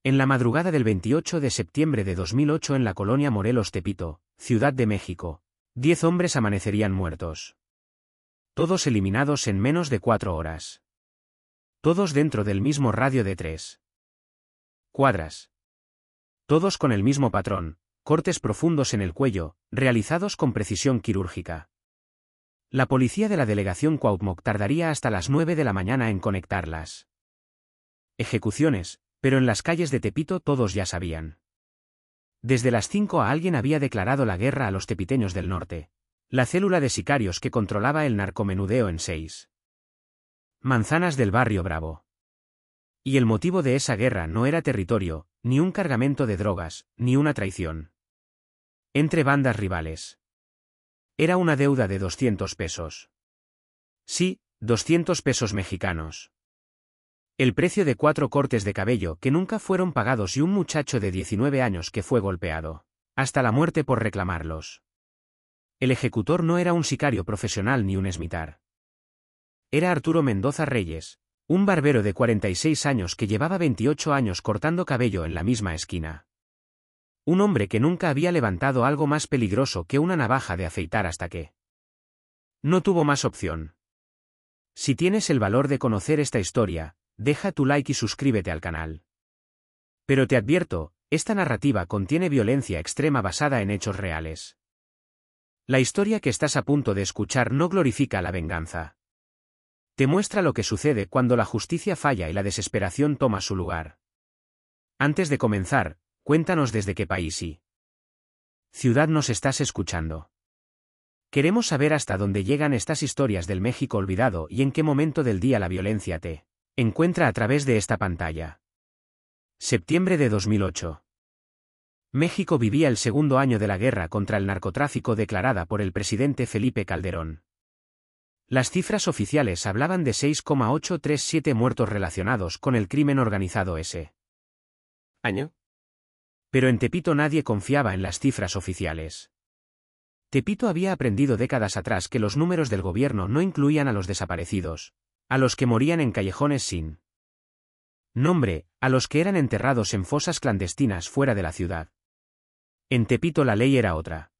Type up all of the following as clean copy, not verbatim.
En la madrugada del 28 de septiembre de 2008 en la colonia Morelos Tepito, Ciudad de México, 10 hombres amanecerían muertos. Todos eliminados en menos de 4 horas. Todos dentro del mismo radio de 3 cuadras. Todos con el mismo patrón, cortes profundos en el cuello, realizados con precisión quirúrgica. La policía de la delegación Cuauhtémoc tardaría hasta las 9 de la mañana en conectarlas. Ejecuciones, pero en las calles de Tepito todos ya sabían. Desde las 5 alguien había declarado la guerra a los tepiteños del norte, la célula de sicarios que controlaba el narcomenudeo en 6 manzanas del barrio Bravo. Y el motivo de esa guerra no era territorio, ni un cargamento de drogas, ni una traición entre bandas rivales. Era una deuda de 200 pesos. Sí, 200 pesos mexicanos. El precio de 4 cortes de cabello que nunca fueron pagados y un muchacho de 19 años que fue golpeado hasta la muerte por reclamarlos. El ejecutor no era un sicario profesional ni un esmitar. Era Arturo Mendoza Reyes, un barbero de 46 años que llevaba 28 años cortando cabello en la misma esquina. Un hombre que nunca había levantado algo más peligroso que una navaja de afeitar hasta que no tuvo más opción. Si tienes el valor de conocer esta historia, deja tu like y suscríbete al canal. Pero te advierto, esta narrativa contiene violencia extrema basada en hechos reales. La historia que estás a punto de escuchar no glorifica la venganza. Te muestra lo que sucede cuando la justicia falla y la desesperación toma su lugar. Antes de comenzar, cuéntanos desde qué país y ciudad nos estás escuchando. Queremos saber hasta dónde llegan estas historias del México olvidado y en qué momento del día la violencia te encuentra a través de esta pantalla. Septiembre de 2008. México vivía el segundo año de la guerra contra el narcotráfico declarada por el presidente Felipe Calderón. Las cifras oficiales hablaban de 6,837 muertos relacionados con el crimen organizado ese año. Pero en Tepito nadie confiaba en las cifras oficiales. Tepito había aprendido décadas atrás que los números del gobierno no incluían a los desaparecidos, a los que morían en callejones sin nombre, a los que eran enterrados en fosas clandestinas fuera de la ciudad. En Tepito la ley era otra.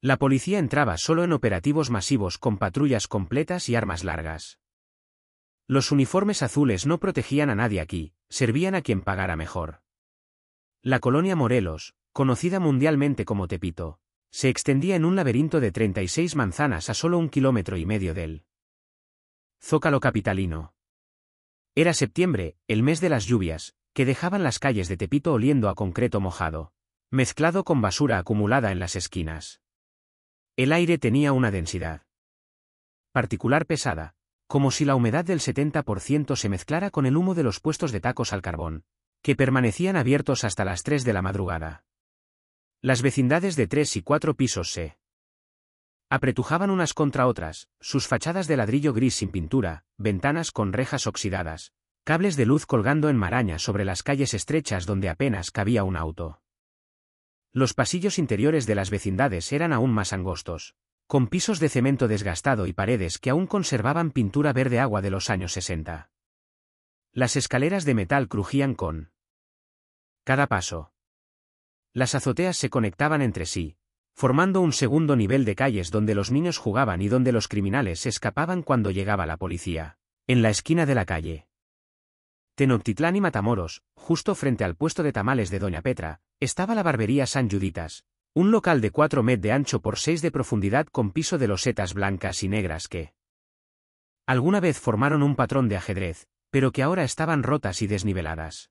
La policía entraba solo en operativos masivos con patrullas completas y armas largas. Los uniformes azules no protegían a nadie aquí, servían a quien pagara mejor. La colonia Morelos, conocida mundialmente como Tepito, se extendía en un laberinto de 36 manzanas a solo 1,5 kilómetros del Zócalo capitalino. Era septiembre, el mes de las lluvias, que dejaban las calles de Tepito oliendo a concreto mojado, mezclado con basura acumulada en las esquinas. El aire tenía una densidad particular pesada, como si la humedad del 70% se mezclara con el humo de los puestos de tacos al carbón, que permanecían abiertos hasta las 3 de la madrugada. Las vecindades de 3 y 4 pisos se apretujaban unas contra otras, sus fachadas de ladrillo gris sin pintura, ventanas con rejas oxidadas, cables de luz colgando en maraña sobre las calles estrechas donde apenas cabía un auto. Los pasillos interiores de las vecindades eran aún más angostos, con pisos de cemento desgastado y paredes que aún conservaban pintura verde agua de los años 60. Las escaleras de metal crujían con cada paso. Las azoteas se conectaban entre sí, formando un segundo nivel de calles donde los niños jugaban y donde los criminales se escapaban cuando llegaba la policía. En la esquina de la calle Tenochtitlán y Matamoros, justo frente al puesto de tamales de Doña Petra, estaba la barbería San Juditas, un local de 4 metros de ancho por 6 de profundidad con piso de losetas blancas y negras que alguna vez formaron un patrón de ajedrez, pero que ahora estaban rotas y desniveladas.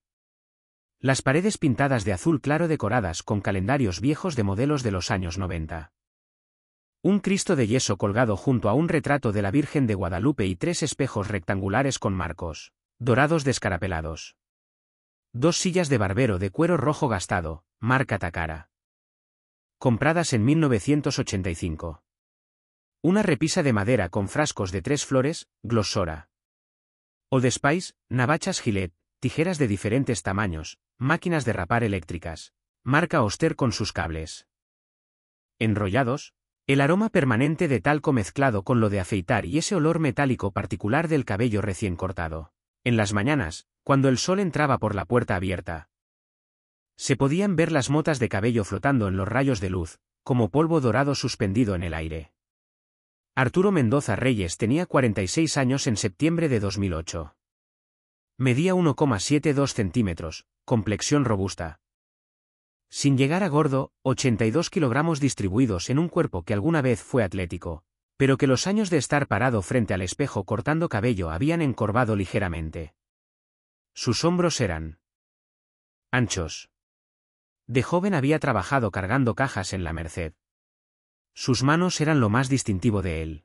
Las paredes pintadas de azul claro decoradas con calendarios viejos de modelos de los años 90. Un Cristo de yeso colgado junto a un retrato de la Virgen de Guadalupe y 3 espejos rectangulares con marcos dorados descarapelados. 2 sillas de barbero de cuero rojo gastado, marca Takara, compradas en 1985. Una repisa de madera con frascos de 3 flores, Glossora. Old Spice, navachas Gillette, tijeras de diferentes tamaños, máquinas de rapar eléctricas, marca Oster con sus cables enrollados, el aroma permanente de talco mezclado con lo de afeitar y ese olor metálico particular del cabello recién cortado. En las mañanas, cuando el sol entraba por la puerta abierta, Se podían ver las motas de cabello flotando en los rayos de luz, como polvo dorado suspendido en el aire. Arturo Mendoza Reyes tenía 46 años en septiembre de 2008. Medía 1,72 centímetros, complexión robusta. Sin llegar a gordo, 82 kilogramos distribuidos en un cuerpo que alguna vez fue atlético, pero que los años de estar parado frente al espejo cortando cabello habían encorvado ligeramente. Sus hombros eran anchos. De joven había trabajado cargando cajas en la Merced. Sus manos eran lo más distintivo de él.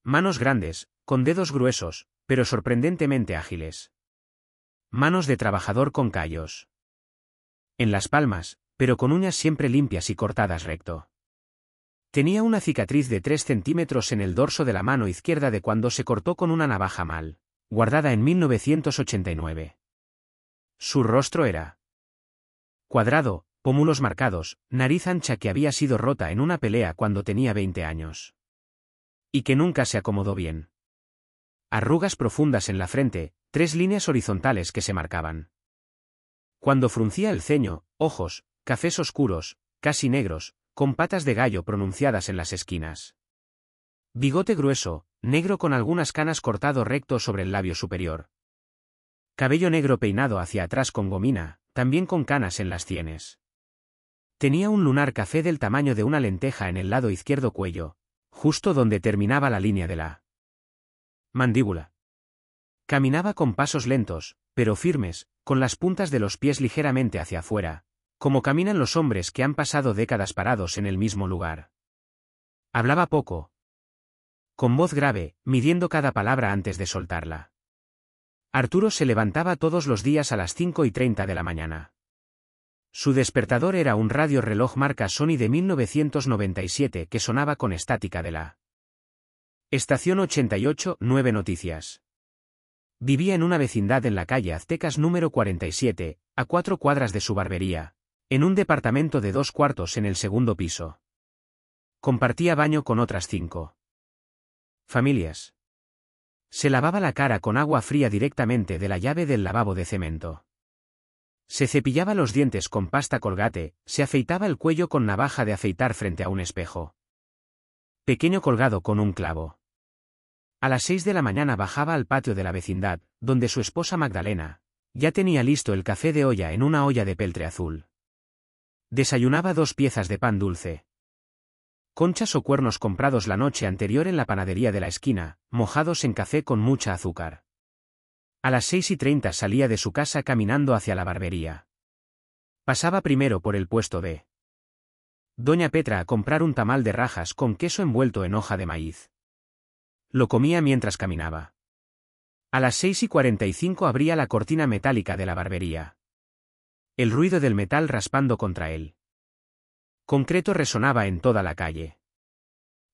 Manos grandes, con dedos gruesos, pero sorprendentemente ágiles. Manos de trabajador con callos en las palmas, pero con uñas siempre limpias y cortadas recto. Tenía una cicatriz de 3 centímetros en el dorso de la mano izquierda de cuando se cortó con una navaja mal guardada en 1989. Su rostro era cuadrado, pómulos marcados, nariz ancha que había sido rota en una pelea cuando tenía 20 años. Y que nunca se acomodó bien. Arrugas profundas en la frente, 3 líneas horizontales que se marcaban. Cuando fruncía el ceño, ojos, cafés oscuros, casi negros, con patas de gallo pronunciadas en las esquinas. Bigote grueso, negro con algunas canas cortado recto sobre el labio superior. Cabello negro peinado hacia atrás con gomina, también con canas en las sienes. Tenía un lunar café del tamaño de una lenteja en el lado izquierdo cuello, justo donde terminaba la línea de la mandíbula. Caminaba con pasos lentos, pero firmes, con las puntas de los pies ligeramente hacia afuera, como caminan los hombres que han pasado décadas parados en el mismo lugar. Hablaba poco, con voz grave, midiendo cada palabra antes de soltarla. Arturo se levantaba todos los días a las 5:30 de la mañana. Su despertador era un radio reloj marca Sony de 1997 que sonaba con estática de la estación 88.9 Noticias. Vivía en una vecindad en la calle Aztecas número 47, a 4 cuadras de su barbería, en un departamento de 2 cuartos en el segundo piso. Compartía baño con otras 5 familias. Se lavaba la cara con agua fría directamente de la llave del lavabo de cemento. Se cepillaba los dientes con pasta Colgate, se afeitaba el cuello con navaja de afeitar frente a un espejo pequeño colgado con un clavo. A las 6 de la mañana bajaba al patio de la vecindad, donde su esposa Magdalena ya tenía listo el café de olla en una olla de peltre azul. Desayunaba 2 piezas de pan dulce, conchas o cuernos comprados la noche anterior en la panadería de la esquina, mojados en café con mucha azúcar. A las 6:30 salía de su casa caminando hacia la barbería. Pasaba primero por el puesto de Doña Petra a comprar un tamal de rajas con queso envuelto en hoja de maíz. Lo comía mientras caminaba. A las 6:45 abría la cortina metálica de la barbería. El ruido del metal raspando contra él concreto resonaba en toda la calle.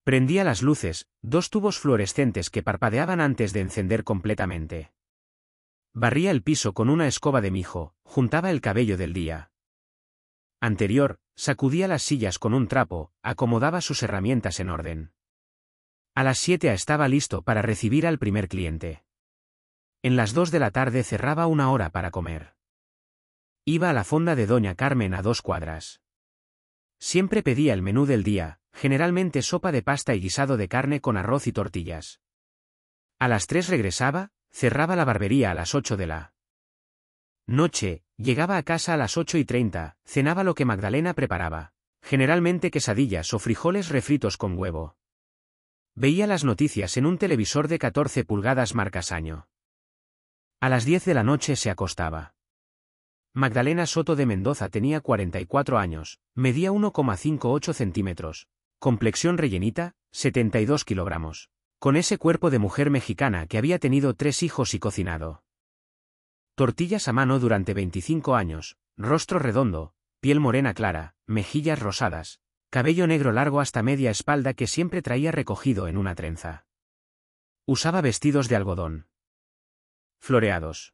Prendía las luces, 2 tubos fluorescentes que parpadeaban antes de encender completamente. Barría el piso con una escoba de mijo, juntaba el cabello del día anterior, sacudía las sillas con un trapo, acomodaba sus herramientas en orden. A las 7 estaba listo para recibir al primer cliente. En las 2 de la tarde cerraba 1 hora para comer. Iba a la fonda de Doña Carmen a 2 cuadras. Siempre pedía el menú del día, generalmente sopa de pasta y guisado de carne con arroz y tortillas. A las 3 regresaba, cerraba la barbería a las 8 de la noche, llegaba a casa a las 8:30, cenaba lo que Magdalena preparaba, generalmente quesadillas o frijoles refritos con huevo. Veía las noticias en un televisor de 14 pulgadas marca Sanyo. A las 10 de la noche se acostaba. Magdalena Soto de Mendoza tenía 44 años, medía 1,58 centímetros, complexión rellenita, 72 kilogramos, con ese cuerpo de mujer mexicana que había tenido 3 hijos y cocinado tortillas a mano durante 25 años, rostro redondo, piel morena clara, mejillas rosadas, cabello negro largo hasta media espalda que siempre traía recogido en una trenza. Usaba vestidos de algodón floreados,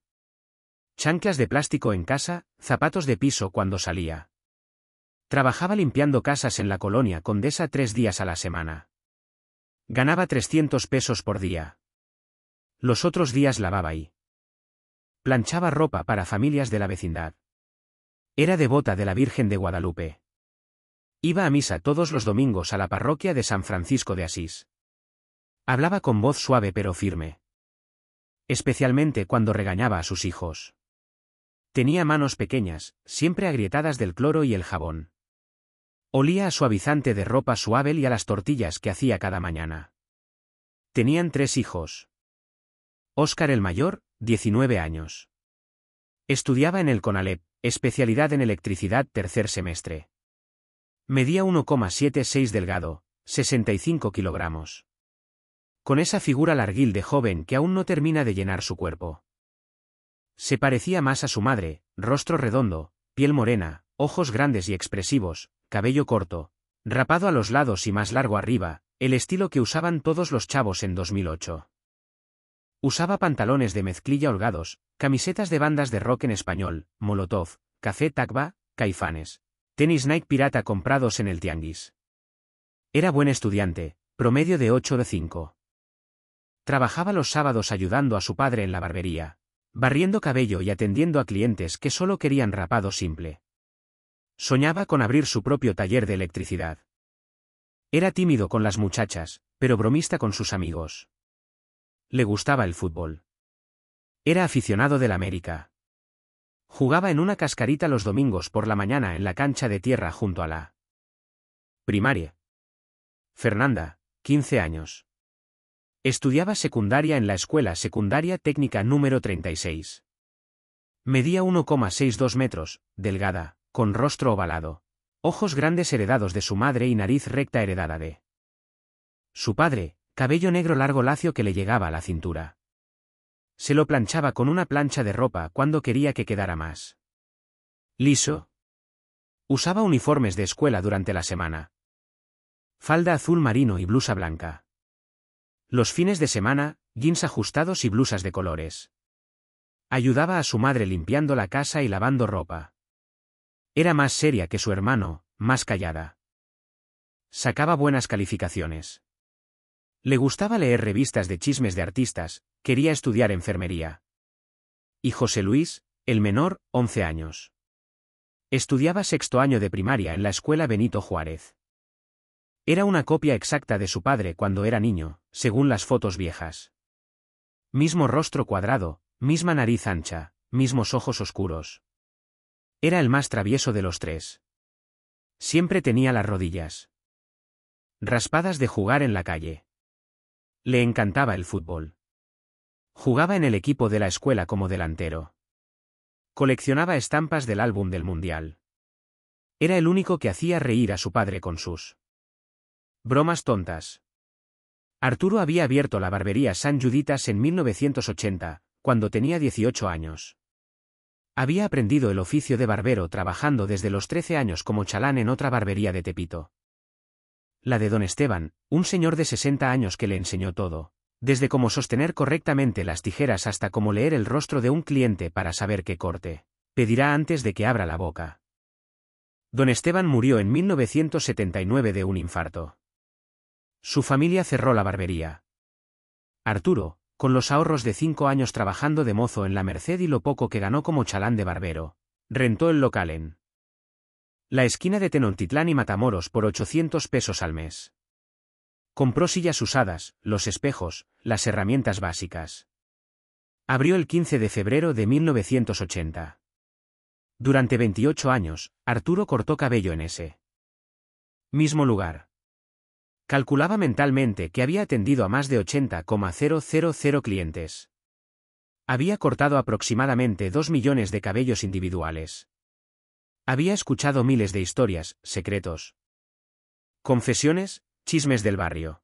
chanclas de plástico en casa, zapatos de piso cuando salía. Trabajaba limpiando casas en la colonia Condesa 3 días a la semana. Ganaba 300 pesos por día. Los otros días lavaba y planchaba ropa para familias de la vecindad. Era devota de la Virgen de Guadalupe. Iba a misa todos los domingos a la parroquia de San Francisco de Asís. Hablaba con voz suave pero firme. Especialmente cuando regañaba a sus hijos. Tenía manos pequeñas, siempre agrietadas del cloro y el jabón. Olía a suavizante de ropa suave y a las tortillas que hacía cada mañana. Tenían 3 hijos. Óscar el mayor, 19 años. Estudiaba en el CONALEP, especialidad en electricidad, tercer semestre. Medía 1,76 delgado, 65 kilogramos. Con esa figura larguil de joven que aún no termina de llenar su cuerpo. Se parecía más a su madre, rostro redondo, piel morena, ojos grandes y expresivos, cabello corto, rapado a los lados y más largo arriba, el estilo que usaban todos los chavos en 2008. Usaba pantalones de mezclilla holgados, camisetas de bandas de rock en español, Molotov, Café Tacuba, Caifanes, tenis Nike pirata comprados en el tianguis. Era buen estudiante, promedio de 8 de 5. Trabajaba los sábados ayudando a su padre en la barbería, barriendo cabello y atendiendo a clientes que solo querían rapado simple. Soñaba con abrir su propio taller de electricidad. Era tímido con las muchachas, pero bromista con sus amigos. Le gustaba el fútbol. Era aficionado del América. Jugaba en una cascarita los domingos por la mañana en la cancha de tierra junto a la primaria. Fernanda, 15 años. Estudiaba secundaria en la Escuela Secundaria Técnica número 36. Medía 1,62 metros, delgada, con rostro ovalado, ojos grandes heredados de su madre y nariz recta heredada de su padre, cabello negro largo lacio que le llegaba a la cintura. Se lo planchaba con una plancha de ropa cuando quería que quedara más liso. Usaba uniformes de escuela durante la semana. Falda azul marino y blusa blanca. Los fines de semana, jeans ajustados y blusas de colores. Ayudaba a su madre limpiando la casa y lavando ropa. Era más seria que su hermano, más callada. Sacaba buenas calificaciones. Le gustaba leer revistas de chismes de artistas, quería estudiar enfermería. Y José Luis, el menor, 11 años. Estudiaba 6º año de primaria en la escuela Benito Juárez. Era una copia exacta de su padre cuando era niño, según las fotos viejas. Mismo rostro cuadrado, misma nariz ancha, mismos ojos oscuros. Era el más travieso de los 3. Siempre tenía las rodillas raspadas de jugar en la calle. Le encantaba el fútbol. Jugaba en el equipo de la escuela como delantero. Coleccionaba estampas del álbum del Mundial. Era el único que hacía reír a su padre con sus bromas tontas. Arturo había abierto la barbería San Juditas en 1980, cuando tenía 18 años. Había aprendido el oficio de barbero trabajando desde los 13 años como chalán en otra barbería de Tepito. La de don Esteban, un señor de 60 años que le enseñó todo, desde cómo sostener correctamente las tijeras hasta cómo leer el rostro de un cliente para saber qué corte pedirá antes de que abra la boca. Don Esteban murió en 1979 de un infarto. Su familia cerró la barbería. Arturo, con los ahorros de 5 años trabajando de mozo en la Merced y lo poco que ganó como chalán de barbero, rentó el local en la esquina de Tenochtitlán y Matamoros por 800 pesos al mes. Compró sillas usadas, los espejos, las herramientas básicas. Abrió el 15 de febrero de 1980. Durante 28 años, Arturo cortó cabello en ese mismo lugar. Calculaba mentalmente que había atendido a más de 80,000 clientes. Había cortado aproximadamente 2 millones de cabellos individuales. Había escuchado miles de historias, secretos, confesiones, chismes del barrio.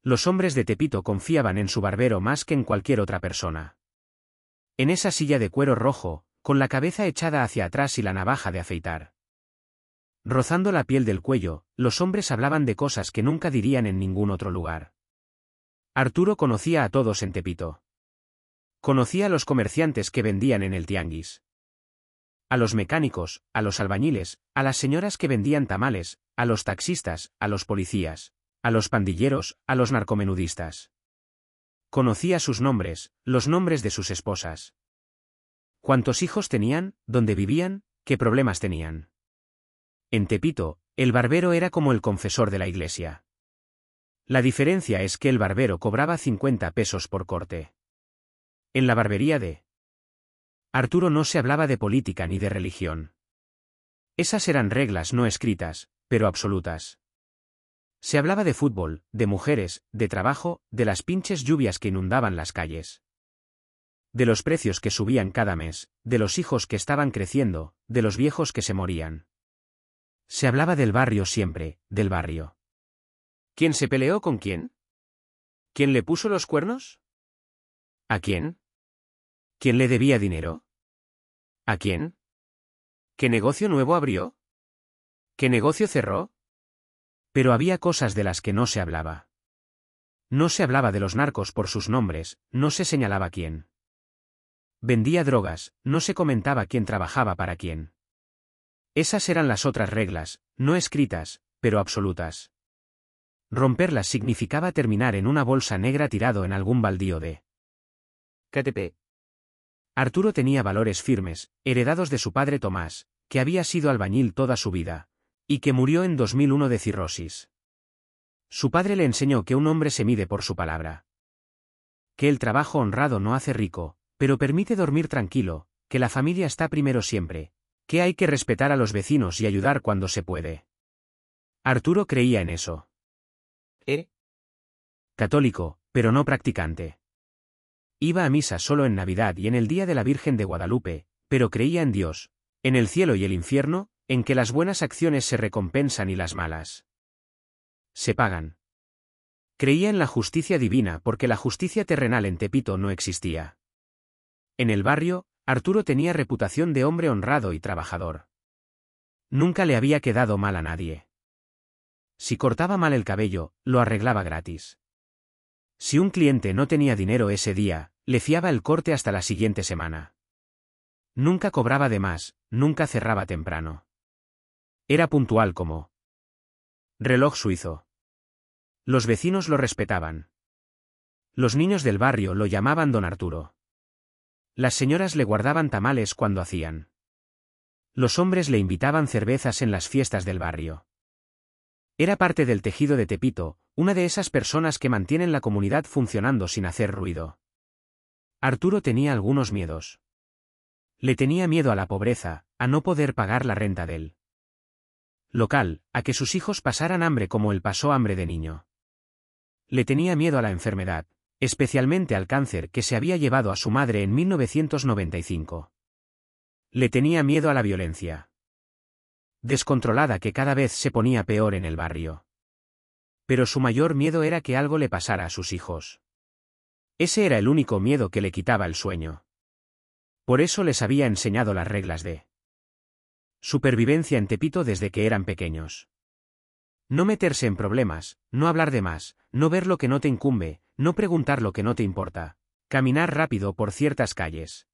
Los hombres de Tepito confiaban en su barbero más que en cualquier otra persona. En esa silla de cuero rojo, con la cabeza echada hacia atrás y la navaja de afeitar rozando la piel del cuello, los hombres hablaban de cosas que nunca dirían en ningún otro lugar. Arturo conocía a todos en Tepito. Conocía a los comerciantes que vendían en el tianguis. A los mecánicos, a los albañiles, a las señoras que vendían tamales, a los taxistas, a los policías, a los pandilleros, a los narcomenudistas. Conocía sus nombres, los nombres de sus esposas. Cuántos hijos tenían, dónde vivían, ¿Qué problemas tenían? En Tepito, el barbero era como el confesor de la iglesia. La diferencia es que el barbero cobraba 50 pesos por corte. En la barbería de Arturo no se hablaba de política ni de religión. Esas eran reglas no escritas, pero absolutas. Se hablaba de fútbol, de mujeres, de trabajo, de las pinches lluvias que inundaban las calles. De los precios que subían cada mes, de los hijos que estaban creciendo, de los viejos que se morían. Se hablaba del barrio siempre, del barrio. ¿Quién se peleó con quién? ¿Quién le puso los cuernos? ¿A quién? ¿Quién le debía dinero? ¿A quién? ¿Qué negocio nuevo abrió? ¿Qué negocio cerró? Pero había cosas de las que no se hablaba. No se hablaba de los narcos por sus nombres, no se señalaba quién vendía drogas, no se comentaba quién trabajaba para quién. Esas eran las otras reglas, no escritas, pero absolutas. Romperlas significaba terminar en una bolsa negra tirado en algún baldío de KTP. Arturo tenía valores firmes, heredados de su padre Tomás, que había sido albañil toda su vida, y que murió en 2001 de cirrosis. Su padre le enseñó que un hombre se mide por su palabra. Que el trabajo honrado no hace rico, pero permite dormir tranquilo, que la familia está primero siempre, que hay que respetar a los vecinos y ayudar cuando se puede. Arturo creía en eso. Católico, pero no practicante. Iba a misa solo en Navidad y en el Día de la Virgen de Guadalupe, pero creía en Dios, en el cielo y el infierno, en que las buenas acciones se recompensan y las malas se pagan. Creía en la justicia divina porque la justicia terrenal en Tepito no existía. En el barrio, Arturo tenía reputación de hombre honrado y trabajador. Nunca le había quedado mal a nadie. Si cortaba mal el cabello, lo arreglaba gratis. Si un cliente no tenía dinero ese día, le fiaba el corte hasta la siguiente semana. Nunca cobraba de más, nunca cerraba temprano. Era puntual como reloj suizo. Los vecinos lo respetaban. Los niños del barrio lo llamaban Don Arturo. Las señoras le guardaban tamales cuando hacían. Los hombres le invitaban cervezas en las fiestas del barrio. Era parte del tejido de Tepito, una de esas personas que mantienen la comunidad funcionando sin hacer ruido. Arturo tenía algunos miedos. Le tenía miedo a la pobreza, a no poder pagar la renta del local, a que sus hijos pasaran hambre como él pasó hambre de niño. Le tenía miedo a la enfermedad, especialmente al cáncer que se había llevado a su madre en 1995. Le tenía miedo a la violencia descontrolada que cada vez se ponía peor en el barrio. Pero su mayor miedo era que algo le pasara a sus hijos. Ese era el único miedo que le quitaba el sueño. Por eso les había enseñado las reglas de supervivencia en Tepito desde que eran pequeños. No meterse en problemas, no hablar de más, no ver lo que no te incumbe, no preguntar lo que no te importa, caminar rápido por ciertas calles.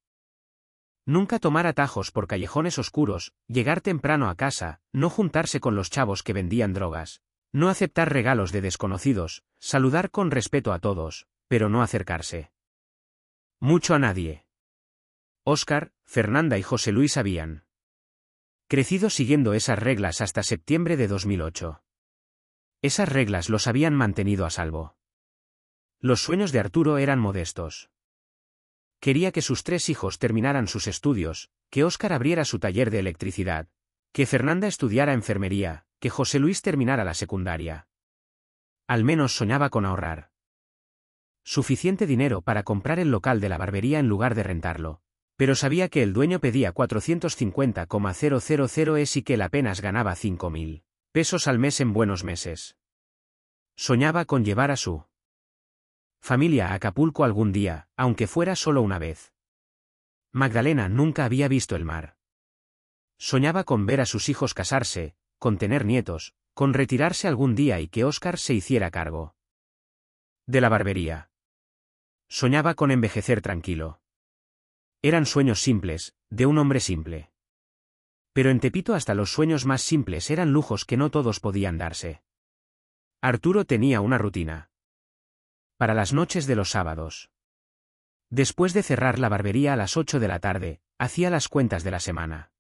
Nunca tomar atajos por callejones oscuros, llegar temprano a casa, no juntarse con los chavos que vendían drogas, no aceptar regalos de desconocidos, saludar con respeto a todos, pero no acercarse mucho a nadie. Óscar, Fernanda y José Luis habían crecido siguiendo esas reglas hasta septiembre de 2008. Esas reglas los habían mantenido a salvo. Los sueños de Arturo eran modestos. Quería que sus 3 hijos terminaran sus estudios, que Óscar abriera su taller de electricidad, que Fernanda estudiara enfermería, que José Luis terminara la secundaria. Al menos soñaba con ahorrar suficiente dinero para comprar el local de la barbería en lugar de rentarlo, pero sabía que el dueño pedía 450,000 y que él apenas ganaba 5.000 pesos al mes en buenos meses. Soñaba con llevar a su familia a Acapulco algún día, aunque fuera solo una vez. Magdalena nunca había visto el mar. Soñaba con ver a sus hijos casarse, con tener nietos, con retirarse algún día y que Óscar se hiciera cargo de la barbería. Soñaba con envejecer tranquilo. Eran sueños simples, de un hombre simple. Pero en Tepito hasta los sueños más simples eran lujos que no todos podían darse. Arturo tenía una rutina para las noches de los sábados. Después de cerrar la barbería a las 8 de la tarde, hacía las cuentas de la semana.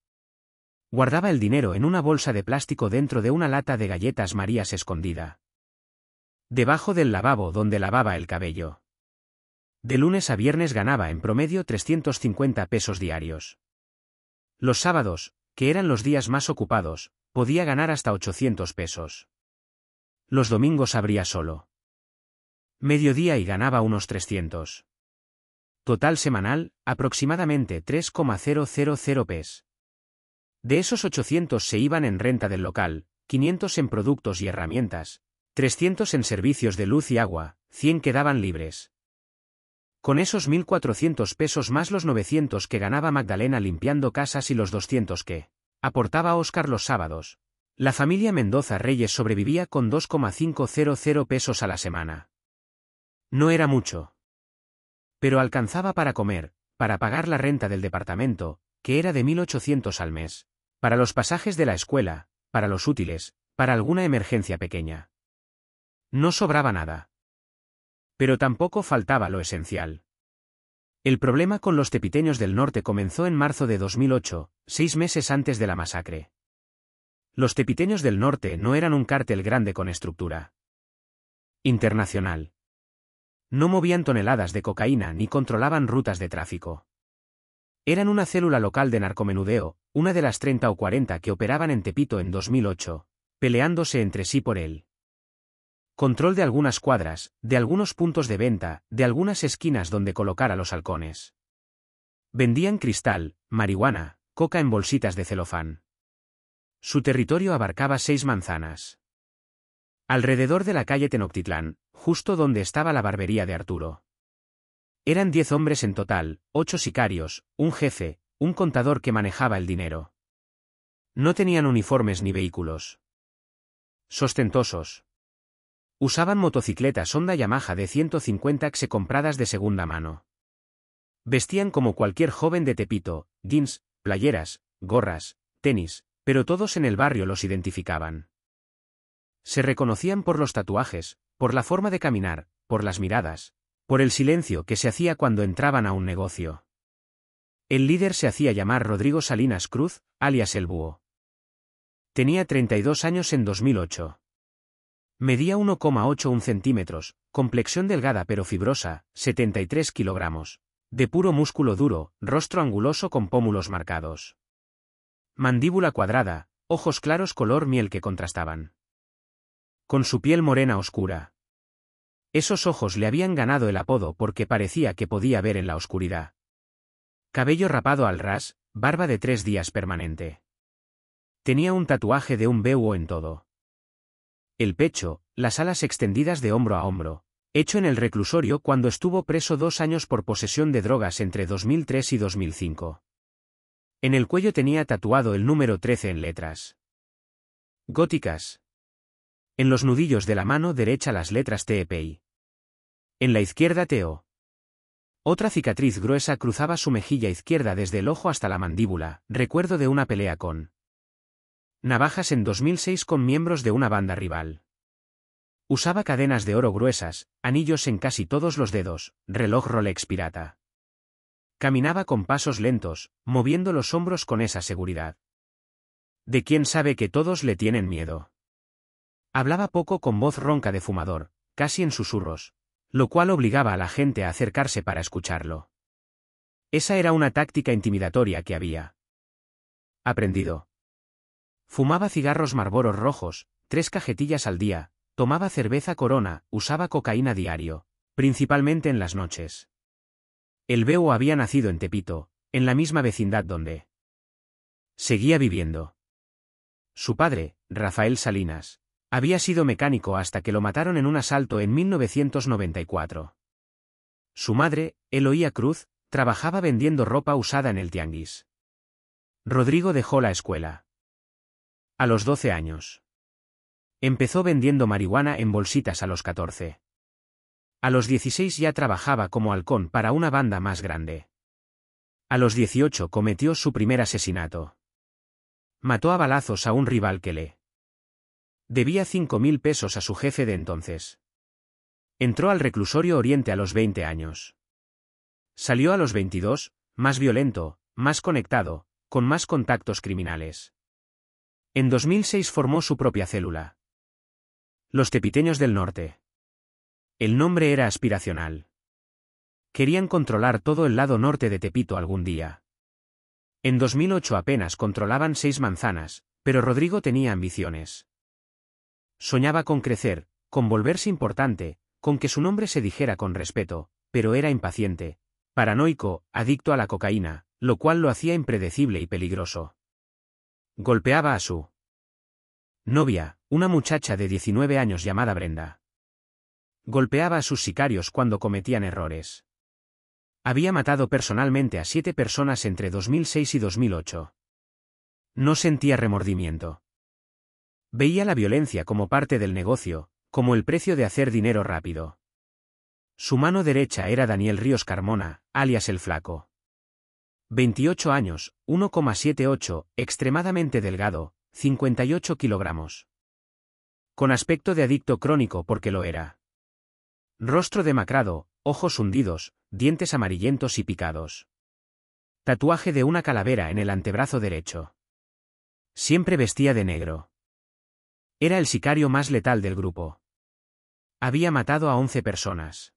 Guardaba el dinero en una bolsa de plástico dentro de una lata de galletas Marías escondida debajo del lavabo donde lavaba el cabello. De lunes a viernes ganaba en promedio 350 pesos diarios. Los sábados, que eran los días más ocupados, podía ganar hasta 800 pesos. Los domingos abría solo mediodía y ganaba unos 300. Total semanal, aproximadamente 3,000 pes. De esos 800 se iban en renta del local, 500 en productos y herramientas, 300 en servicios de luz y agua, 100 quedaban libres. Con esos 1.400 pesos más los 900 que ganaba Magdalena limpiando casas y los 200 que aportaba Óscar los sábados, la familia Mendoza Reyes sobrevivía con 2,500 pesos a la semana. No era mucho. Pero alcanzaba para comer, para pagar la renta del departamento, que era de 1.800 al mes, para los pasajes de la escuela, para los útiles, para alguna emergencia pequeña. No sobraba nada. Pero tampoco faltaba lo esencial. El problema con los tepiteños del norte comenzó en marzo de 2008, 6 meses antes de la masacre. Los tepiteños del norte no eran un cártel grande con estructura internacional. No movían toneladas de cocaína ni controlaban rutas de tráfico. Eran una célula local de narcomenudeo, una de las 30 o 40 que operaban en Tepito en 2008, peleándose entre sí por él. Control de algunas cuadras, de algunos puntos de venta, de algunas esquinas donde colocar a los halcones. Vendían cristal, marihuana, coca en bolsitas de celofán. Su territorio abarcaba 6 manzanas. Alrededor de la calle Tenochtitlán, justo donde estaba la barbería de Arturo. Eran 10 hombres en total, 8 sicarios, un jefe, un contador que manejaba el dinero. No tenían uniformes ni vehículos sostentosos. Usaban motocicletas Honda Yamaha de 150 cc compradas de segunda mano. Vestían como cualquier joven de Tepito, jeans, playeras, gorras, tenis, pero todos en el barrio los identificaban. Se reconocían por los tatuajes, por la forma de caminar, por las miradas, por el silencio que se hacía cuando entraban a un negocio. El líder se hacía llamar Rodrigo Salinas Cruz, alias El Búho. Tenía 32 años en 2008. Medía 1,81 centímetros, complexión delgada pero fibrosa, 73 kilogramos. De puro músculo duro, rostro anguloso con pómulos marcados. Mandíbula cuadrada, ojos claros color miel que contrastaban con su piel morena oscura. Esos ojos le habían ganado el apodo porque parecía que podía ver en la oscuridad. Cabello rapado al ras, barba de 3 días permanente. Tenía un tatuaje de un búho en todo el pecho, las alas extendidas de hombro a hombro, hecho en el reclusorio cuando estuvo preso 2 años por posesión de drogas entre 2003 y 2005. En el cuello tenía tatuado el número 13 en letras góticas. En los nudillos de la mano derecha las letras TEPI. En la izquierda TO. Otra cicatriz gruesa cruzaba su mejilla izquierda desde el ojo hasta la mandíbula, recuerdo de una pelea con navajas en 2006 con miembros de una banda rival. Usaba cadenas de oro gruesas, anillos en casi todos los dedos, reloj Rolex pirata. Caminaba con pasos lentos, moviendo los hombros con esa seguridad. De quién sabe que todos le tienen miedo. Hablaba poco con voz ronca de fumador, casi en susurros, lo cual obligaba a la gente a acercarse para escucharlo. Esa era una táctica intimidatoria que había aprendido. Fumaba cigarros Marlboro rojos, 3 cajetillas al día, tomaba cerveza Corona, usaba cocaína diario, principalmente en las noches. El búho había nacido en Tepito, en la misma vecindad donde seguía viviendo. Su padre, Rafael Salinas, había sido mecánico hasta que lo mataron en un asalto en 1994. Su madre, Eloía Cruz, trabajaba vendiendo ropa usada en el tianguis. Rodrigo dejó la escuela a los 12 años. Empezó vendiendo marihuana en bolsitas a los 14. A los 16 ya trabajaba como halcón para una banda más grande. A los 18 cometió su primer asesinato. Mató a balazos a un rival que le debía 5.000 pesos a su jefe de entonces. Entró al reclusorio Oriente a los 20 años. Salió a los 22, más violento, más conectado, con más contactos criminales. En 2006 formó su propia célula. Los tepiteños del norte. El nombre era aspiracional. Querían controlar todo el lado norte de Tepito algún día. En 2008 apenas controlaban 6 manzanas, pero Rodrigo tenía ambiciones. Soñaba con crecer, con volverse importante, con que su nombre se dijera con respeto, pero era impaciente, paranoico, adicto a la cocaína, lo cual lo hacía impredecible y peligroso. Golpeaba a su novia, una muchacha de 19 años llamada Brenda. Golpeaba a sus sicarios cuando cometían errores. Había matado personalmente a 7 personas entre 2006 y 2008. No sentía remordimiento. Veía la violencia como parte del negocio, como el precio de hacer dinero rápido. Su mano derecha era Daniel Ríos Carmona, alias El Flaco. 28 años, 1,78, extremadamente delgado, 58 kilogramos. Con aspecto de adicto crónico porque lo era. Rostro demacrado, ojos hundidos, dientes amarillentos y picados. Tatuaje de una calavera en el antebrazo derecho. Siempre vestía de negro. Era el sicario más letal del grupo. Había matado a 11 personas.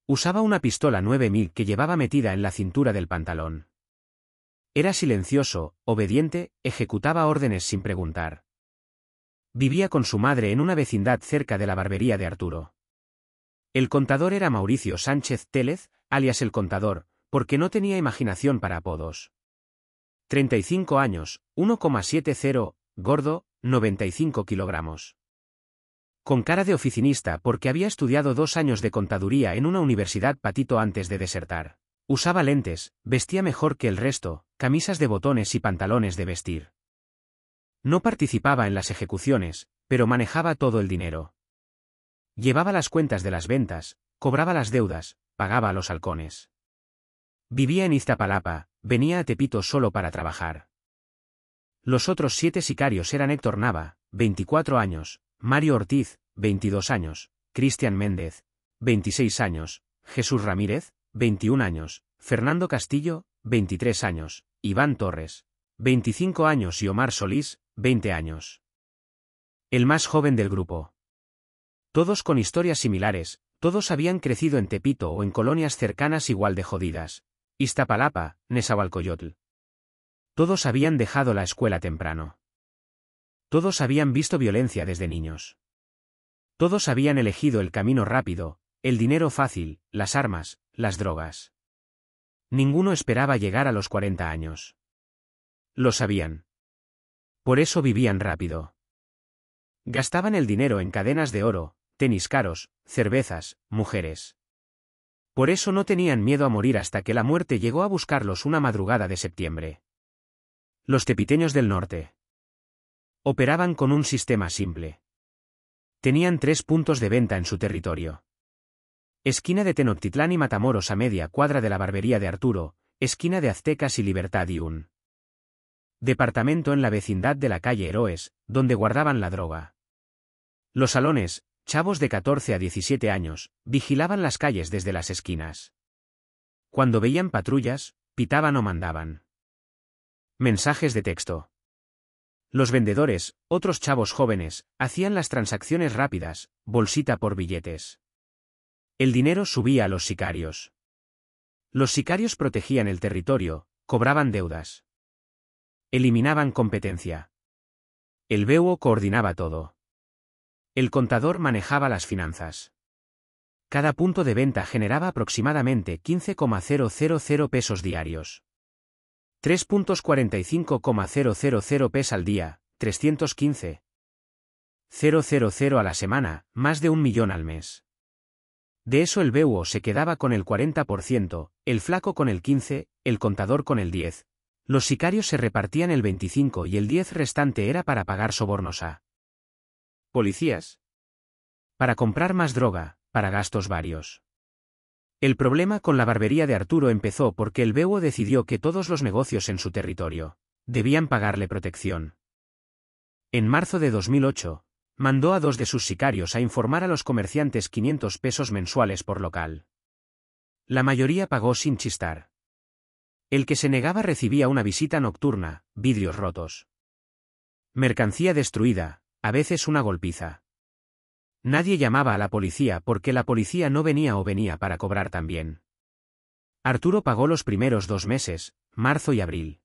Usaba una pistola 9000 que llevaba metida en la cintura del pantalón. Era silencioso, obediente, ejecutaba órdenes sin preguntar. Vivía con su madre en una vecindad cerca de la barbería de Arturo. El contador era Mauricio Sánchez Télez, alias El Contador, porque no tenía imaginación para apodos. 35 años, 1,70, gordo, 95 kilogramos. Con cara de oficinista porque había estudiado 2 años de contaduría en una universidad patito antes de desertar. Usaba lentes, vestía mejor que el resto, camisas de botones y pantalones de vestir. No participaba en las ejecuciones, pero manejaba todo el dinero. Llevaba las cuentas de las ventas, cobraba las deudas, pagaba a los halcones. Vivía en Iztapalapa, venía a Tepito solo para trabajar. Los otros 7 sicarios eran Héctor Nava, 24 años, Mario Ortiz, 22 años, Cristian Méndez, 26 años, Jesús Ramírez, 21 años, Fernando Castillo, 23 años, Iván Torres, 25 años y Omar Solís, 20 años. El más joven del grupo. Todos con historias similares, todos habían crecido en Tepito o en colonias cercanas igual de jodidas. Iztapalapa, Nezahualcóyotl. Todos habían dejado la escuela temprano. Todos habían visto violencia desde niños. Todos habían elegido el camino rápido, el dinero fácil, las armas, las drogas. Ninguno esperaba llegar a los 40 años. Lo sabían. Por eso vivían rápido. Gastaban el dinero en cadenas de oro, tenis caros, cervezas, mujeres. Por eso no tenían miedo a morir hasta que la muerte llegó a buscarlos una madrugada de septiembre. Los tepiteños del norte. Operaban con un sistema simple. Tenían 3 puntos de venta en su territorio. Esquina de Tenochtitlán y Matamoros a media cuadra de la barbería de Arturo, esquina de Aztecas y Libertad y un departamento en la vecindad de la calle Heroes, donde guardaban la droga. Los salones, chavos de 14 a 17 años, vigilaban las calles desde las esquinas. Cuando veían patrullas, pitaban o mandaban mensajes de texto. Los vendedores, otros chavos jóvenes, hacían las transacciones rápidas, bolsita por billetes. El dinero subía a los sicarios. Los sicarios protegían el territorio, cobraban deudas. Eliminaban competencia. El BEUO coordinaba todo. El contador manejaba las finanzas. Cada punto de venta generaba aproximadamente 15,000 pesos diarios. 3.45,000 pesos al día, 315,000 a la semana, más de 1 millón al mes. De eso el BEUO se quedaba con el 40%, el flaco con el 15%, el contador con el 10%. Los sicarios se repartían el 25% y el 10% restante era para pagar sobornos a policías. Para comprar más droga, para gastos varios. El problema con la barbería de Arturo empezó porque el BEUO decidió que todos los negocios en su territorio debían pagarle protección. En marzo de 2008, mandó a 2 de sus sicarios a informar a los comerciantes 500 pesos mensuales por local. La mayoría pagó sin chistar. El que se negaba recibía una visita nocturna, vidrios rotos. Mercancía destruida, a veces una golpiza. Nadie llamaba a la policía porque la policía no venía o venía para cobrar también. Arturo pagó los primeros 2 meses, marzo y abril.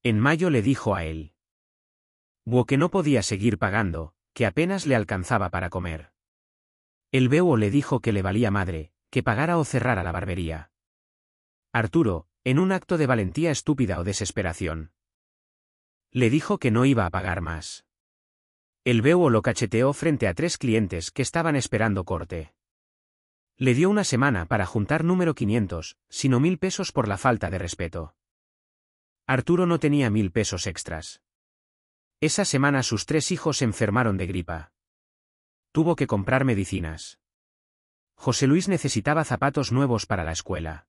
En mayo le dijo a él que no podía seguir pagando, que apenas le alcanzaba para comer. El Búho le dijo que le valía madre, que pagara o cerrara la barbería. Arturo, en un acto de valentía estúpida o desesperación, le dijo que no iba a pagar más. El Búho lo cacheteó frente a 3 clientes que estaban esperando corte. Le dio una semana para juntar número 500, sino 1000 pesos por la falta de respeto. Arturo no tenía 1000 pesos extras. Esa semana sus 3 hijos se enfermaron de gripa. Tuvo que comprar medicinas. José Luis necesitaba zapatos nuevos para la escuela.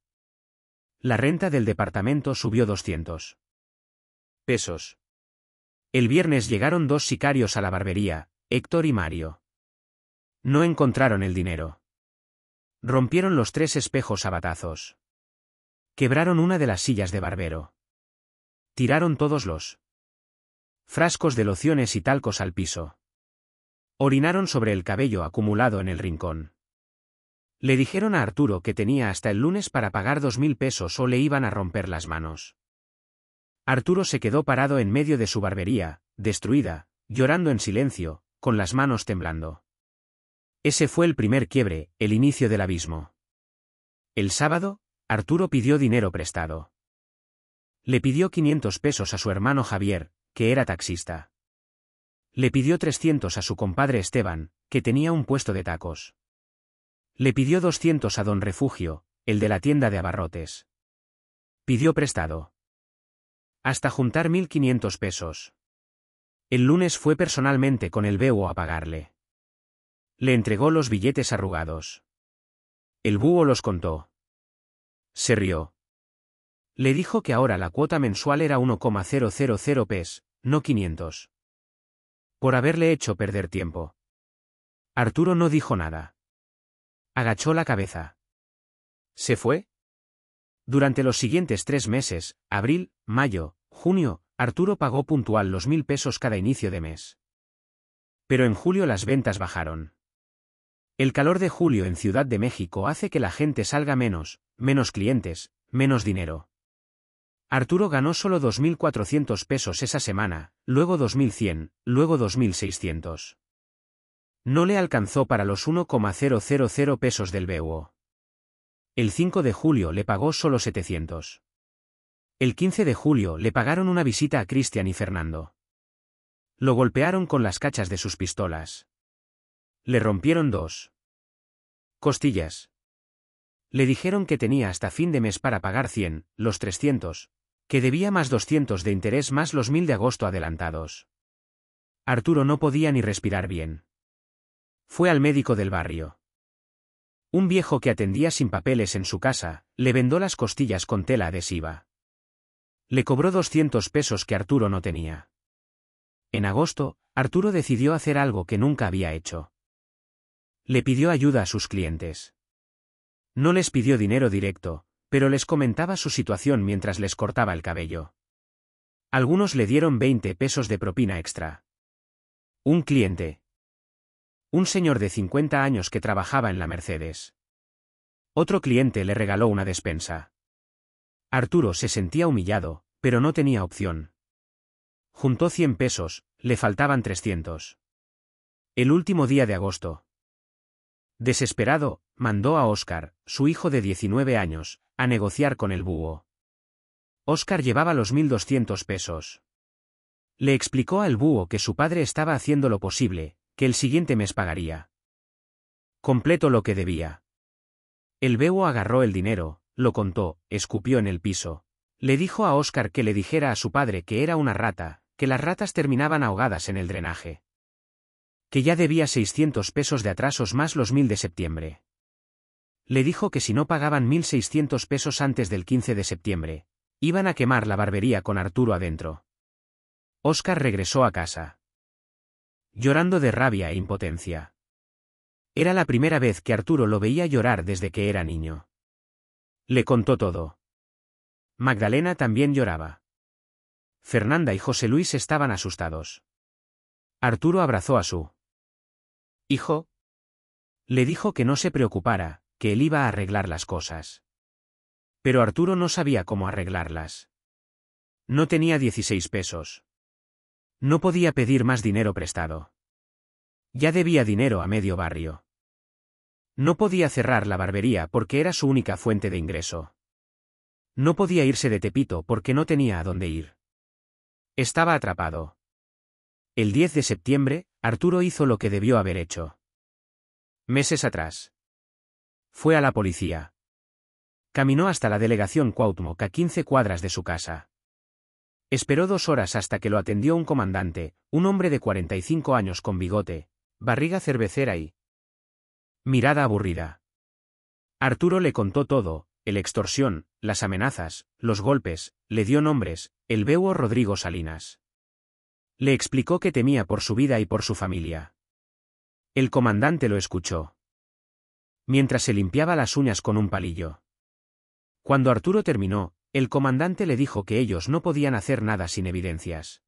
La renta del departamento subió 200 pesos. El viernes llegaron 2 sicarios a la barbería, Héctor y Mario. No encontraron el dinero. Rompieron los 3 espejos a batazos. Quebraron una de las sillas de barbero. Tiraron todos los frascos de lociones y talcos al piso. Orinaron sobre el cabello acumulado en el rincón. Le dijeron a Arturo que tenía hasta el lunes para pagar 2000 pesos o le iban a romper las manos. Arturo se quedó parado en medio de su barbería, destruida, llorando en silencio, con las manos temblando. Ese fue el primer quiebre, el inicio del abismo. El sábado, Arturo pidió dinero prestado. Le pidió 500 pesos a su hermano Javier, que era taxista. Le pidió 300 a su compadre Esteban, que tenía un puesto de tacos. Le pidió 200 a don Refugio, el de la tienda de abarrotes. Pidió prestado hasta juntar 1500 pesos. El lunes fue personalmente con el Búho a pagarle. Le entregó los billetes arrugados. El Búho los contó. Se rió. Le dijo que ahora la cuota mensual era 1,000 pes, no 500. Por haberle hecho perder tiempo. Arturo no dijo nada. Agachó la cabeza. ¿Se fue? Durante los siguientes 3 meses, abril, mayo, junio, Arturo pagó puntual los 1000 pesos cada inicio de mes. Pero en julio las ventas bajaron. El calor de julio en Ciudad de México hace que la gente salga menos clientes, menos dinero. Arturo ganó solo 2400 pesos esa semana, luego 2100, luego 2600. No le alcanzó para los 1,000 pesos del Búho. El 5 de julio le pagó solo 700. El 15 de julio le pagaron una visita a Cristian y Fernando. Lo golpearon con las cachas de sus pistolas. Le rompieron 2 costillas. Le dijeron que tenía hasta fin de mes para pagar 100, los 300, que debía más 200 de interés más los 1000 de agosto adelantados. Arturo no podía ni respirar bien. Fue al médico del barrio. Un viejo que atendía sin papeles en su casa, le vendó las costillas con tela adhesiva. Le cobró 200 pesos que Arturo no tenía. En agosto, Arturo decidió hacer algo que nunca había hecho. Le pidió ayuda a sus clientes. No les pidió dinero directo, pero les comentaba su situación mientras les cortaba el cabello. Algunos le dieron 20 pesos de propina extra. Un cliente. Un señor de 50 años que trabajaba en la Mercedes. Otro cliente le regaló una despensa. Arturo se sentía humillado, pero no tenía opción. Juntó 100 pesos, le faltaban 300. El último día de agosto. Desesperado, mandó a Óscar, su hijo de 19 años, a negociar con el Búho. Óscar llevaba los 1200 pesos. Le explicó al Búho que su padre estaba haciendo lo posible, que el siguiente mes pagaría completo lo que debía. El Búho agarró el dinero, lo contó, escupió en el piso. Le dijo a Óscar que le dijera a su padre que era una rata, que las ratas terminaban ahogadas en el drenaje. Que ya debía 600 pesos de atrasos más los 1000 de septiembre. Le dijo que si no pagaban 1600 pesos antes del 15 de septiembre, iban a quemar la barbería con Arturo adentro. Óscar regresó a casa, llorando de rabia e impotencia. Era la primera vez que Arturo lo veía llorar desde que era niño. Le contó todo. Magdalena también lloraba. Fernanda y José Luis estaban asustados. Arturo abrazó a su hijo. Le dijo que no se preocupara, que él iba a arreglar las cosas. Pero Arturo no sabía cómo arreglarlas. No tenía 16 pesos. No podía pedir más dinero prestado. Ya debía dinero a medio barrio. No podía cerrar la barbería porque era su única fuente de ingreso. No podía irse de Tepito porque no tenía a dónde ir. Estaba atrapado. El 10 de septiembre, Arturo hizo lo que debió haber hecho. Meses atrás. Fue a la policía. Caminó hasta la delegación Cuauhtémoc a 15 cuadras de su casa. Esperó 2 horas hasta que lo atendió un comandante, un hombre de 45 años con bigote, barriga cervecera y mirada aburrida. Arturo le contó todo, la extorsión, las amenazas, los golpes, le dio nombres, el beuo Rodrigo Salinas. Le explicó que temía por su vida y por su familia. El comandante lo escuchó. Mientras se limpiaba las uñas con un palillo. Cuando Arturo terminó, el comandante le dijo que ellos no podían hacer nada sin evidencias.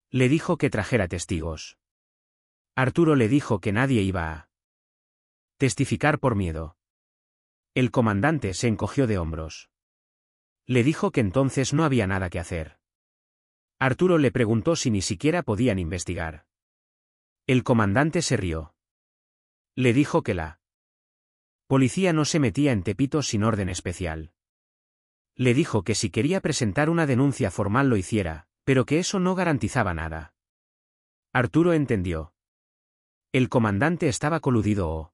Le dijo que trajera testigos. Arturo le dijo que nadie iba a testificar por miedo. El comandante se encogió de hombros. Le dijo que entonces no había nada que hacer. Arturo le preguntó si ni siquiera podían investigar. El comandante se rió. Le dijo que la policía no se metía en Tepito sin orden especial. Le dijo que si quería presentar una denuncia formal lo hiciera, pero que eso no garantizaba nada. Arturo entendió. El comandante estaba coludido o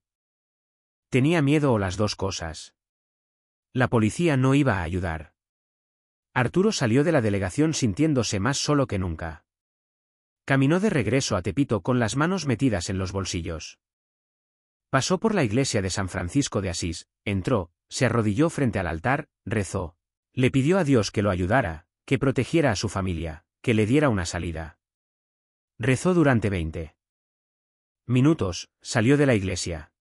tenía miedo o las dos cosas. La policía no iba a ayudar. Arturo salió de la delegación sintiéndose más solo que nunca. Caminó de regreso a Tepito con las manos metidas en los bolsillos. Pasó por la iglesia de San Francisco de Asís, entró, se arrodilló frente al altar, rezó. Le pidió a Dios que lo ayudara, que protegiera a su familia, que le diera una salida. Rezó durante 20 minutos, salió de la iglesia.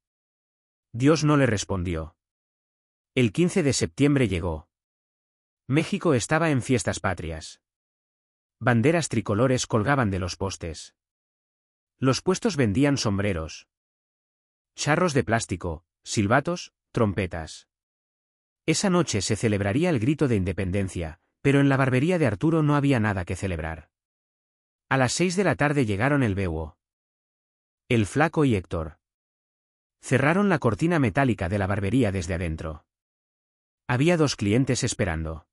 Dios no le respondió. El 15 de septiembre llegó. México estaba en fiestas patrias. Banderas tricolores colgaban de los postes. Los puestos vendían sombreros, charros de plástico, silbatos, trompetas. Esa noche se celebraría el grito de independencia, pero en la barbería de Arturo no había nada que celebrar. A las 6 de la tarde llegaron el beuo, el flaco y Héctor. Cerraron la cortina metálica de la barbería desde adentro. Había 2 clientes esperando.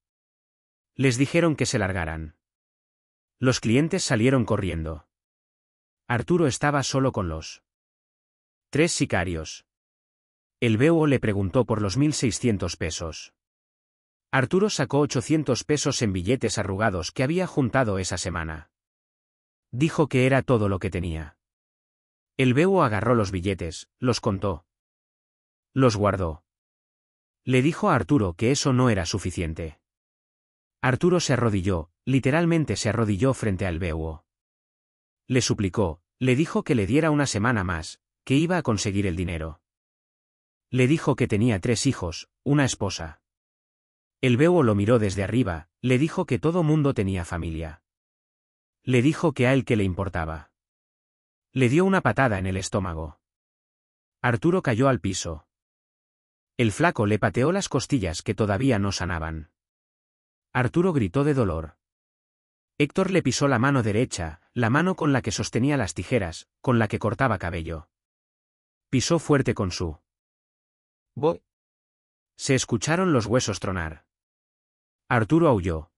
Les dijeron que se largaran. Los clientes salieron corriendo. Arturo estaba solo con los 3 sicarios. El beuo le preguntó por los 1.600 pesos. Arturo sacó 800 pesos en billetes arrugados que había juntado esa semana. Dijo que era todo lo que tenía. El beuo agarró los billetes, los contó. Los guardó. Le dijo a Arturo que eso no era suficiente. Arturo se arrodilló, literalmente se arrodilló frente al beuo. Le suplicó, le dijo que le diera una semana más, que iba a conseguir el dinero. Le dijo que tenía 3 hijos, una esposa. El beuo lo miró desde arriba, le dijo que todo mundo tenía familia. Le dijo que a él qué le importaba. Le dio una patada en el estómago. Arturo cayó al piso. El flaco le pateó las costillas que todavía no sanaban. Arturo gritó de dolor. Héctor le pisó la mano derecha, la mano con la que sostenía las tijeras, con la que cortaba cabello. Pisó fuerte con su voz. Se escucharon los huesos tronar. Arturo aulló.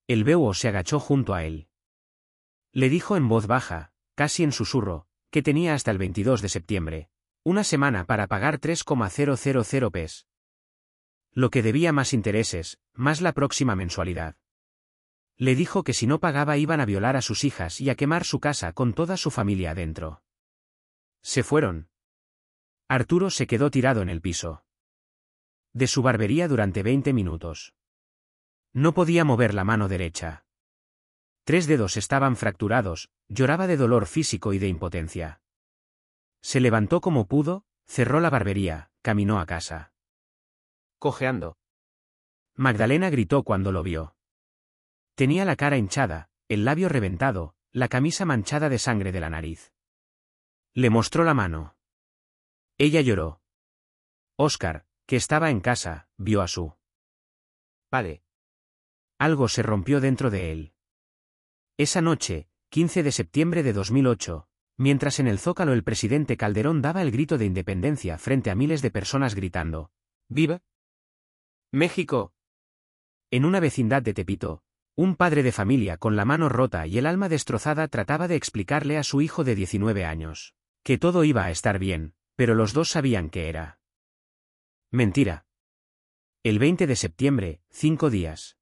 El beuo se agachó junto a él. Le dijo en voz baja, casi en susurro, que tenía hasta el 22 de septiembre, una semana para pagar 3,000 pes. Lo que debía más intereses, más la próxima mensualidad. Le dijo que si no pagaba iban a violar a sus hijas y a quemar su casa con toda su familia adentro. Se fueron. Arturo se quedó tirado en el piso de su barbería durante 20 minutos. No podía mover la mano derecha. 3 dedos estaban fracturados, lloraba de dolor físico y de impotencia. Se levantó como pudo, cerró la barbería, caminó a casa. Cojeando. Magdalena gritó cuando lo vio. Tenía la cara hinchada, el labio reventado, la camisa manchada de sangre de la nariz. Le mostró la mano. Ella lloró. Oscar, que estaba en casa, vio a su padre. Algo se rompió dentro de él. Esa noche, 15 de septiembre de 2008, mientras en el Zócalo el presidente Calderón daba el grito de independencia frente a miles de personas gritando ¡Viva México! En una vecindad de Tepito, un padre de familia con la mano rota y el alma destrozada trataba de explicarle a su hijo de 19 años que todo iba a estar bien, pero los dos sabían que era mentira. El 20 de septiembre, 5 días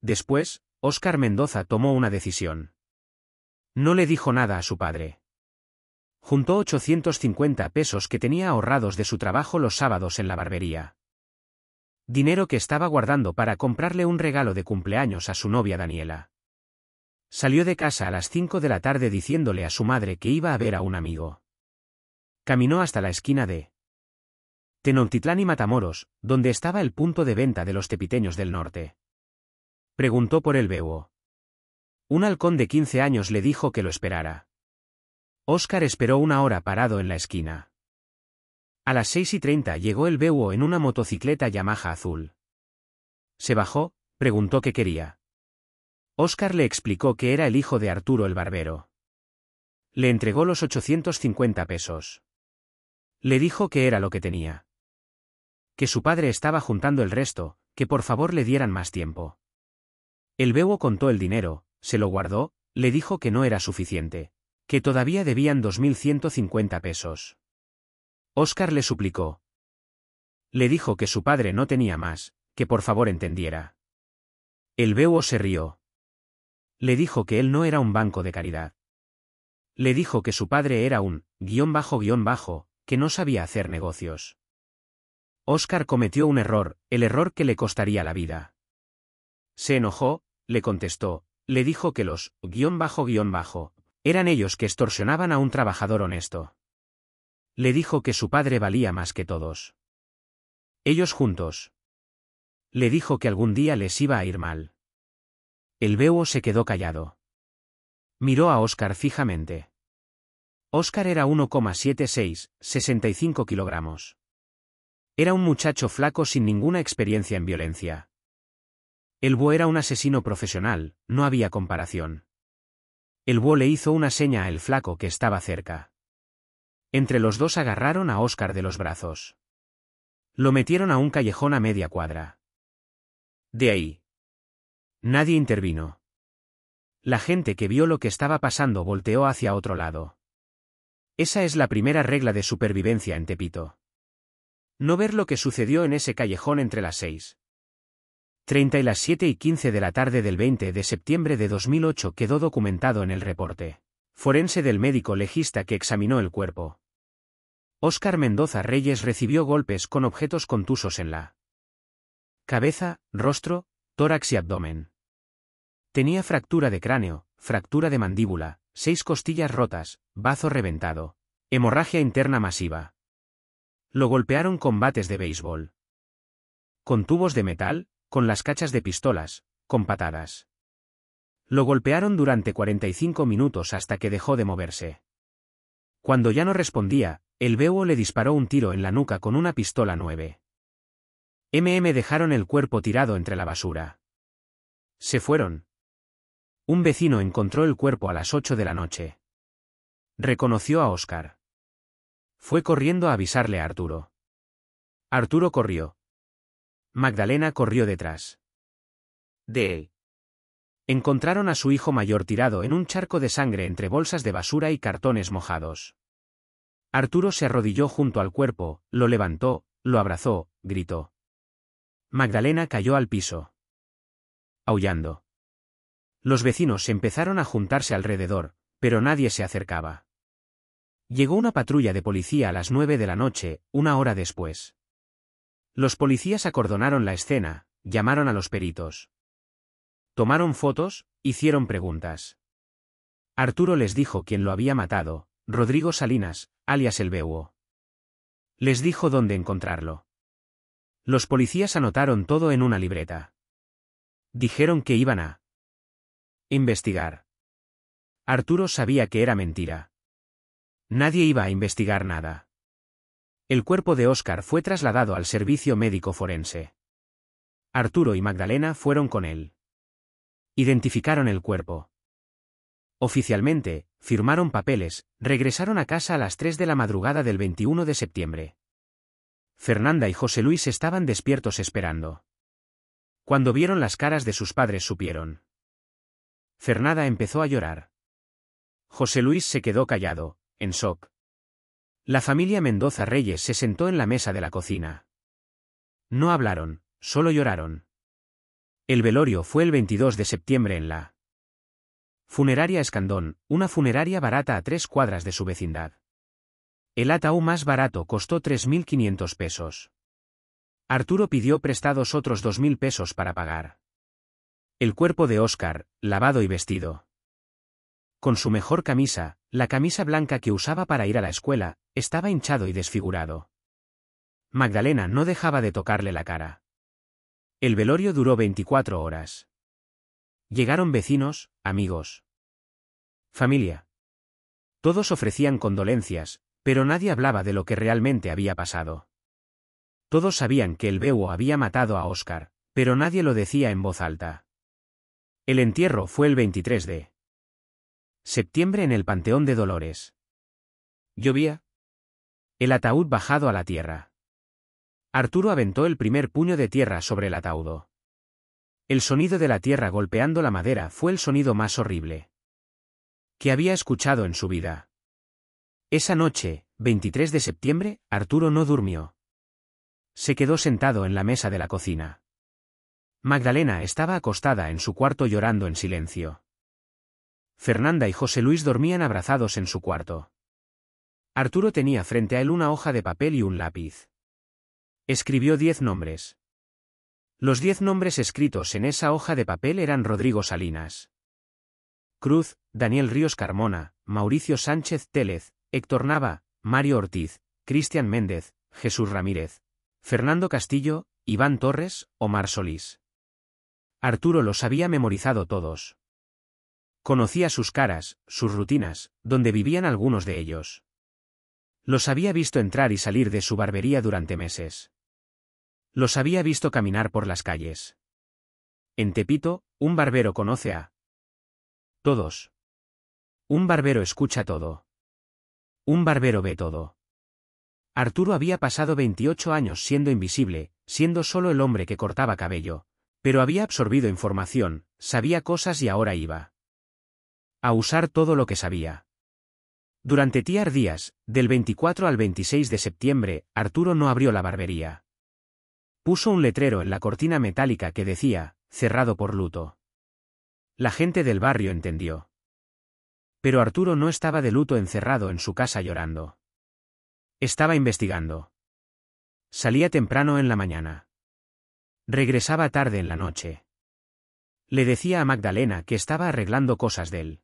después, Óscar Mendoza tomó una decisión. No le dijo nada a su padre. Juntó 850 pesos que tenía ahorrados de su trabajo los sábados en la barbería. Dinero que estaba guardando para comprarle un regalo de cumpleaños a su novia Daniela. Salió de casa a las 5 de la tarde diciéndole a su madre que iba a ver a un amigo. Caminó hasta la esquina de Tenochtitlán y Matamoros, donde estaba el punto de venta de los tepiteños del norte. Preguntó por el bebo. Un halcón de 15 años le dijo que lo esperara. Óscar esperó una hora parado en la esquina. A las 6:30 llegó el bebo en una motocicleta Yamaha azul. Se bajó, preguntó qué quería. Óscar le explicó que era el hijo de Arturo el barbero. Le entregó los 850 pesos. Le dijo que era lo que tenía. Que su padre estaba juntando el resto, que por favor le dieran más tiempo. El bebo contó el dinero, se lo guardó, le dijo que no era suficiente, que todavía debían 2.150 pesos. Óscar le suplicó. Le dijo que su padre no tenía más, que por favor entendiera. El bebo se rió. Le dijo que él no era un banco de caridad. Le dijo que su padre era un __, que no sabía hacer negocios. Óscar cometió un error, el error que le costaría la vida. Se enojó, le contestó, le dijo que los __, eran ellos que extorsionaban a un trabajador honesto. Le dijo que su padre valía más que todos. Ellos juntos. Le dijo que algún día les iba a ir mal. El bebo se quedó callado. Miró a Óscar fijamente. Óscar era 1,76, 65 kilogramos. Era un muchacho flaco sin ninguna experiencia en violencia. El búho era un asesino profesional, no había comparación. El búho le hizo una seña a el flaco que estaba cerca. Entre los dos agarraron a Óscar de los brazos. Lo metieron a un callejón a media cuadra. De ahí. Nadie intervino. La gente que vio lo que estaba pasando volteó hacia otro lado. Esa es la primera regla de supervivencia en Tepito. No ver lo que sucedió en ese callejón entre las 6:30 y las 7:15 de la tarde del 20 de septiembre de 2008 quedó documentado en el reporte forense del médico legista que examinó el cuerpo. Óscar Mendoza Reyes recibió golpes con objetos contusos en la cabeza, rostro, tórax y abdomen. Tenía fractura de cráneo, fractura de mandíbula, 6 costillas rotas, bazo reventado, hemorragia interna masiva. Lo golpearon con bates de béisbol, con tubos de metal, con las cachas de pistolas, con patadas. Lo golpearon durante 45 minutos hasta que dejó de moverse. Cuando ya no respondía, el bebo le disparó un tiro en la nuca con una pistola 9mm. Dejaron el cuerpo tirado entre la basura. Se fueron. Un vecino encontró el cuerpo a las 8 de la noche. Reconoció a Óscar. Fue corriendo a avisarle a Arturo. Arturo corrió. Magdalena corrió detrás de él. Encontraron a su hijo mayor tirado en un charco de sangre entre bolsas de basura y cartones mojados. Arturo se arrodilló junto al cuerpo, lo levantó, lo abrazó, gritó. Magdalena cayó al piso, aullando. Los vecinos empezaron a juntarse alrededor, pero nadie se acercaba. Llegó una patrulla de policía a las 9 de la noche, una hora después. Los policías acordonaron la escena, llamaron a los peritos. Tomaron fotos, hicieron preguntas. Arturo les dijo quién lo había matado, Rodrigo Salinas, alias el bebo. Les dijo dónde encontrarlo. Los policías anotaron todo en una libreta. Dijeron que iban a Investigar. Arturo sabía que era mentira. Nadie iba a investigar nada. El cuerpo de Óscar fue trasladado al servicio médico forense. Arturo y Magdalena fueron con él. Identificaron el cuerpo. Oficialmente, firmaron papeles, regresaron a casa a las 3 de la madrugada del 21 de septiembre. Fernanda y José Luis estaban despiertos esperando. Cuando vieron las caras de sus padres supieron. Fernanda empezó a llorar. José Luis se quedó callado, en shock. La familia Mendoza Reyes se sentó en la mesa de la cocina. No hablaron, solo lloraron. El velorio fue el 22 de septiembre en la Funeraria Escandón, una funeraria barata a 3 cuadras de su vecindad. El ataúd más barato costó 3.500 pesos. Arturo pidió prestados otros 2.000 pesos para pagar. El cuerpo de Óscar, lavado y vestido. Con su mejor camisa, la camisa blanca que usaba para ir a la escuela, estaba hinchado y desfigurado. Magdalena no dejaba de tocarle la cara. El velorio duró 24 horas. Llegaron vecinos, amigos, familia. Todos ofrecían condolencias, pero nadie hablaba de lo que realmente había pasado. Todos sabían que el Bebo había matado a Óscar, pero nadie lo decía en voz alta. El entierro fue el 23 de septiembre en el Panteón de Dolores. Llovía. El ataúd bajado a la tierra. Arturo aventó el primer puño de tierra sobre el ataúd. El sonido de la tierra golpeando la madera fue el sonido más horrible que había escuchado en su vida. Esa noche, 23 de septiembre, Arturo no durmió. Se quedó sentado en la mesa de la cocina. Magdalena estaba acostada en su cuarto llorando en silencio. Fernanda y José Luis dormían abrazados en su cuarto. Arturo tenía frente a él una hoja de papel y un lápiz. Escribió 10 nombres. Los 10 nombres escritos en esa hoja de papel eran Rodrigo Salinas Cruz, Daniel Ríos Carmona, Mauricio Sánchez Télez, Héctor Nava, Mario Ortiz, Cristian Méndez, Jesús Ramírez, Fernando Castillo, Iván Torres, Omar Solís. Arturo los había memorizado todos. Conocía sus caras, sus rutinas, donde vivían algunos de ellos. Los había visto entrar y salir de su barbería durante meses. Los había visto caminar por las calles. En Tepito, un barbero conoce a todos. Un barbero escucha todo. Un barbero ve todo. Arturo había pasado 28 años siendo invisible, siendo solo el hombre que cortaba cabello, pero había absorbido información, sabía cosas y ahora iba a usar todo lo que sabía. Durante Tiar Días, del 24 al 26 de septiembre, Arturo no abrió la barbería. Puso un letrero en la cortina metálica que decía, cerrado por luto. La gente del barrio entendió. Pero Arturo no estaba de luto encerrado en su casa llorando. Estaba investigando. Salía temprano en la mañana. Regresaba tarde en la noche. Le decía a Magdalena que estaba arreglando cosas del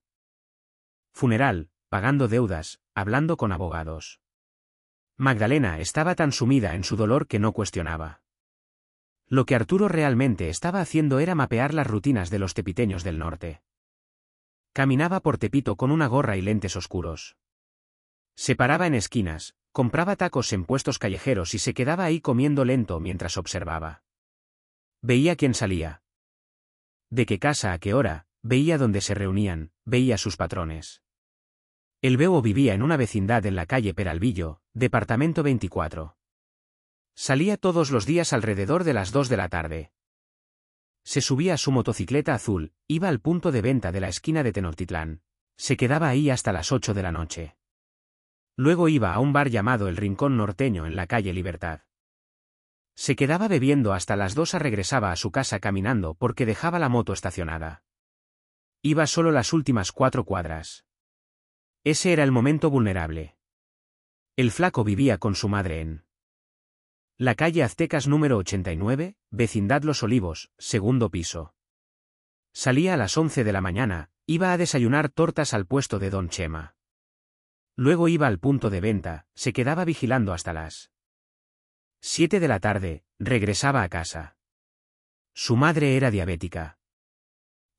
funeral, pagando deudas, hablando con abogados. Magdalena estaba tan sumida en su dolor que no cuestionaba. Lo que Arturo realmente estaba haciendo era mapear las rutinas de los tepiteños del norte. Caminaba por Tepito con una gorra y lentes oscuros. Se paraba en esquinas, compraba tacos en puestos callejeros y se quedaba ahí comiendo lento mientras observaba. Veía quién salía. De qué casa a qué hora, veía dónde se reunían, veía sus patrones. El Bebo vivía en una vecindad en la calle Peralvillo, departamento 24. Salía todos los días alrededor de las 2 de la tarde. Se subía a su motocicleta azul, iba al punto de venta de la esquina de Tenochtitlán. Se quedaba ahí hasta las 8 de la noche. Luego iba a un bar llamado El Rincón Norteño en la calle Libertad. Se quedaba bebiendo hasta las 2 regresaba a su casa caminando porque dejaba la moto estacionada. Iba solo las últimas 4 cuadras. Ese era el momento vulnerable. El flaco vivía con su madre en la calle Aztecas número 89, vecindad Los Olivos, segundo piso. Salía a las 11 de la mañana, iba a desayunar tortas al puesto de Don Chema. Luego iba al punto de venta, se quedaba vigilando hasta las 7 de la tarde, regresaba a casa. Su madre era diabética.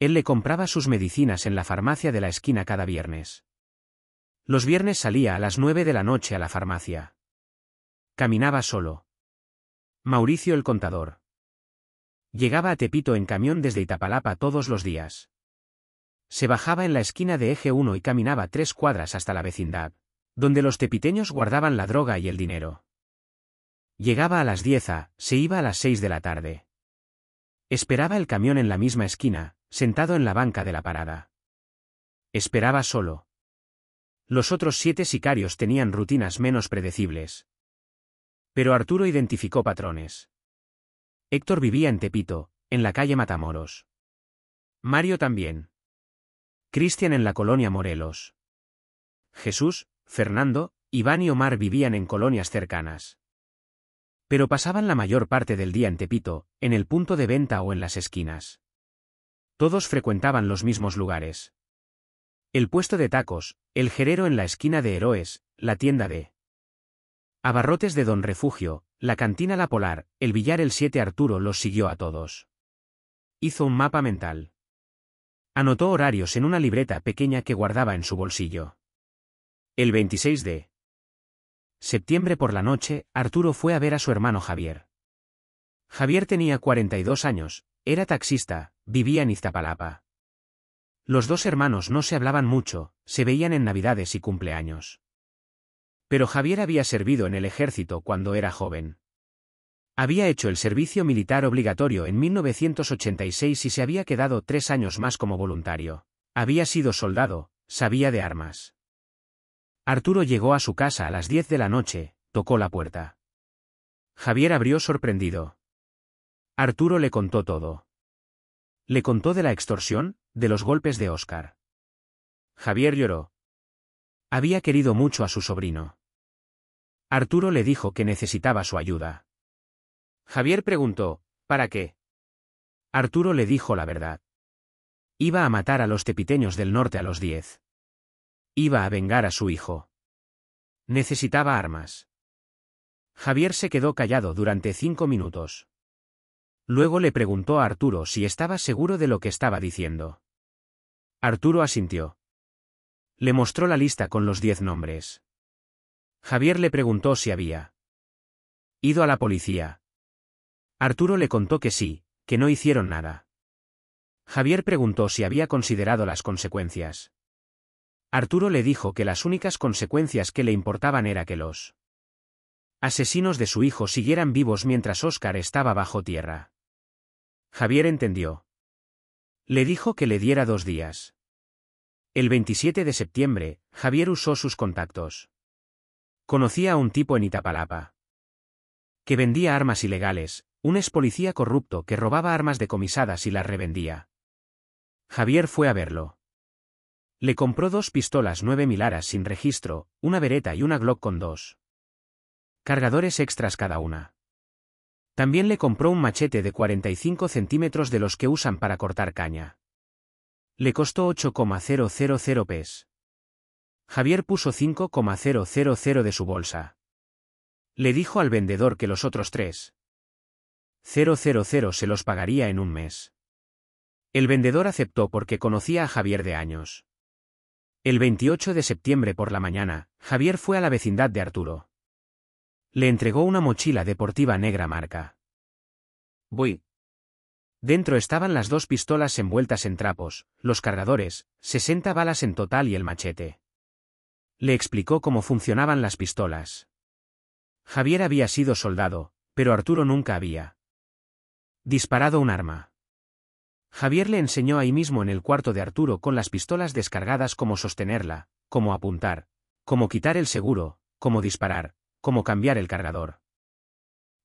Él le compraba sus medicinas en la farmacia de la esquina cada viernes. Los viernes salía a las 9 de la noche a la farmacia. Caminaba solo. Mauricio el contador. Llegaba a Tepito en camión desde Iztapalapa todos los días. Se bajaba en la esquina de Eje 1 y caminaba 3 cuadras hasta la vecindad, donde los tepiteños guardaban la droga y el dinero. Llegaba a las 10 se iba a las 6 de la tarde. Esperaba el camión en la misma esquina, sentado en la banca de la parada. Esperaba solo. Los otros 7 sicarios tenían rutinas menos predecibles. Pero Arturo identificó patrones. Héctor vivía en Tepito, en la calle Matamoros. Mario también. Cristian en la colonia Morelos. Jesús, Fernando, Iván y Omar vivían en colonias cercanas. Pero pasaban la mayor parte del día en Tepito, en el punto de venta o en las esquinas. Todos frecuentaban los mismos lugares. El puesto de tacos, el jerero en la esquina de Héroes, la tienda de abarrotes de Don Refugio, la cantina La Polar, el billar el 7. Arturo los siguió a todos. Hizo un mapa mental. Anotó horarios en una libreta pequeña que guardaba en su bolsillo. El 26 de septiembre por la noche, Arturo fue a ver a su hermano Javier. Javier tenía 42 años, era taxista, vivía en Iztapalapa. Los dos hermanos no se hablaban mucho, se veían en Navidades y cumpleaños. Pero Javier había servido en el ejército cuando era joven. Había hecho el servicio militar obligatorio en 1986 y se había quedado 3 años más como voluntario. Había sido soldado, sabía de armas. Arturo llegó a su casa a las 10 de la noche, tocó la puerta. Javier abrió sorprendido. Arturo le contó todo. Le contó de la extorsión, de los golpes de Óscar. Javier lloró. Había querido mucho a su sobrino. Arturo le dijo que necesitaba su ayuda. Javier preguntó, ¿para qué? Arturo le dijo la verdad. Iba a matar a los tepiteños del norte a los 10. Iba a vengar a su hijo. Necesitaba armas. Javier se quedó callado durante 5 minutos. Luego le preguntó a Arturo si estaba seguro de lo que estaba diciendo. Arturo asintió. Le mostró la lista con los 10 nombres. Javier le preguntó si había ido a la policía. Arturo le contó que sí, que no hicieron nada. Javier preguntó si había considerado las consecuencias. Arturo le dijo que las únicas consecuencias que le importaban era que los asesinos de su hijo siguieran vivos mientras Óscar estaba bajo tierra. Javier entendió. Le dijo que le diera 2 días. El 27 de septiembre, Javier usó sus contactos. Conocía a un tipo en Iztapalapa que vendía armas ilegales, un expolicía corrupto que robaba armas decomisadas y las revendía. Javier fue a verlo. Le compró 2 pistolas 9.000 aras sin registro, una Beretta y una Glock con 2 cargadores extras cada una. También le compró un machete de 45 centímetros de los que usan para cortar caña. Le costó 8,000 pes. Javier puso 5,000 de su bolsa. Le dijo al vendedor que los otros 3,000 se los pagaría en un mes. El vendedor aceptó porque conocía a Javier de años. El 28 de septiembre por la mañana, Javier fue a la vecindad de Arturo. Le entregó una mochila deportiva negra marca Boy. Dentro estaban las 2 pistolas envueltas en trapos, los cargadores, 60 balas en total y el machete. Le explicó cómo funcionaban las pistolas. Javier había sido soldado, pero Arturo nunca había disparado un arma. Javier le enseñó ahí mismo en el cuarto de Arturo con las pistolas descargadas cómo sostenerla, cómo apuntar, cómo quitar el seguro, cómo disparar, cómo cambiar el cargador.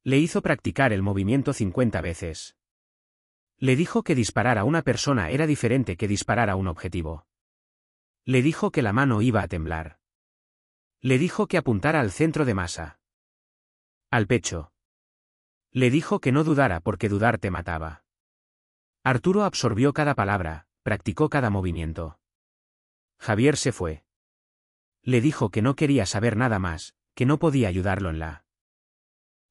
Le hizo practicar el movimiento 50 veces. Le dijo que disparar a una persona era diferente que disparar a un objetivo. Le dijo que la mano iba a temblar. Le dijo que apuntara al centro de masa. Al pecho. Le dijo que no dudara porque dudar te mataba. Arturo absorbió cada palabra, practicó cada movimiento. Javier se fue. Le dijo que no quería saber nada más, que no podía ayudarlo en la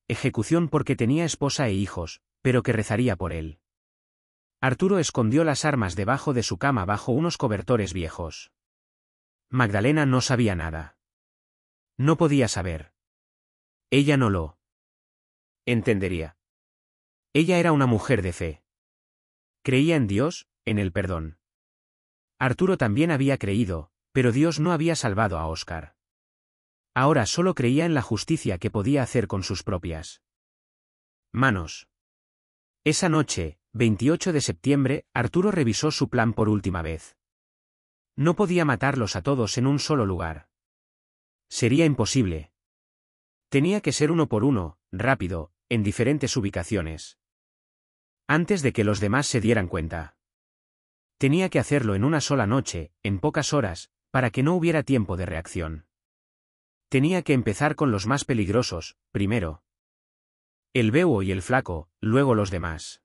ejecución porque tenía esposa e hijos, pero que rezaría por él. Arturo escondió las armas debajo de su cama bajo unos cobertores viejos. Magdalena no sabía nada. No podía saber. Ella no lo entendería. Ella era una mujer de fe. Creía en Dios, en el perdón. Arturo también había creído, pero Dios no había salvado a Óscar. Ahora solo creía en la justicia que podía hacer con sus propias manos. Esa noche, 28 de septiembre, Arturo revisó su plan por última vez. No podía matarlos a todos en un solo lugar. Sería imposible. Tenía que ser uno por uno, rápido, en diferentes ubicaciones. Antes de que los demás se dieran cuenta. Tenía que hacerlo en una sola noche, en pocas horas, para que no hubiera tiempo de reacción. Tenía que empezar con los más peligrosos, primero. El Búho y el Flaco, luego los demás.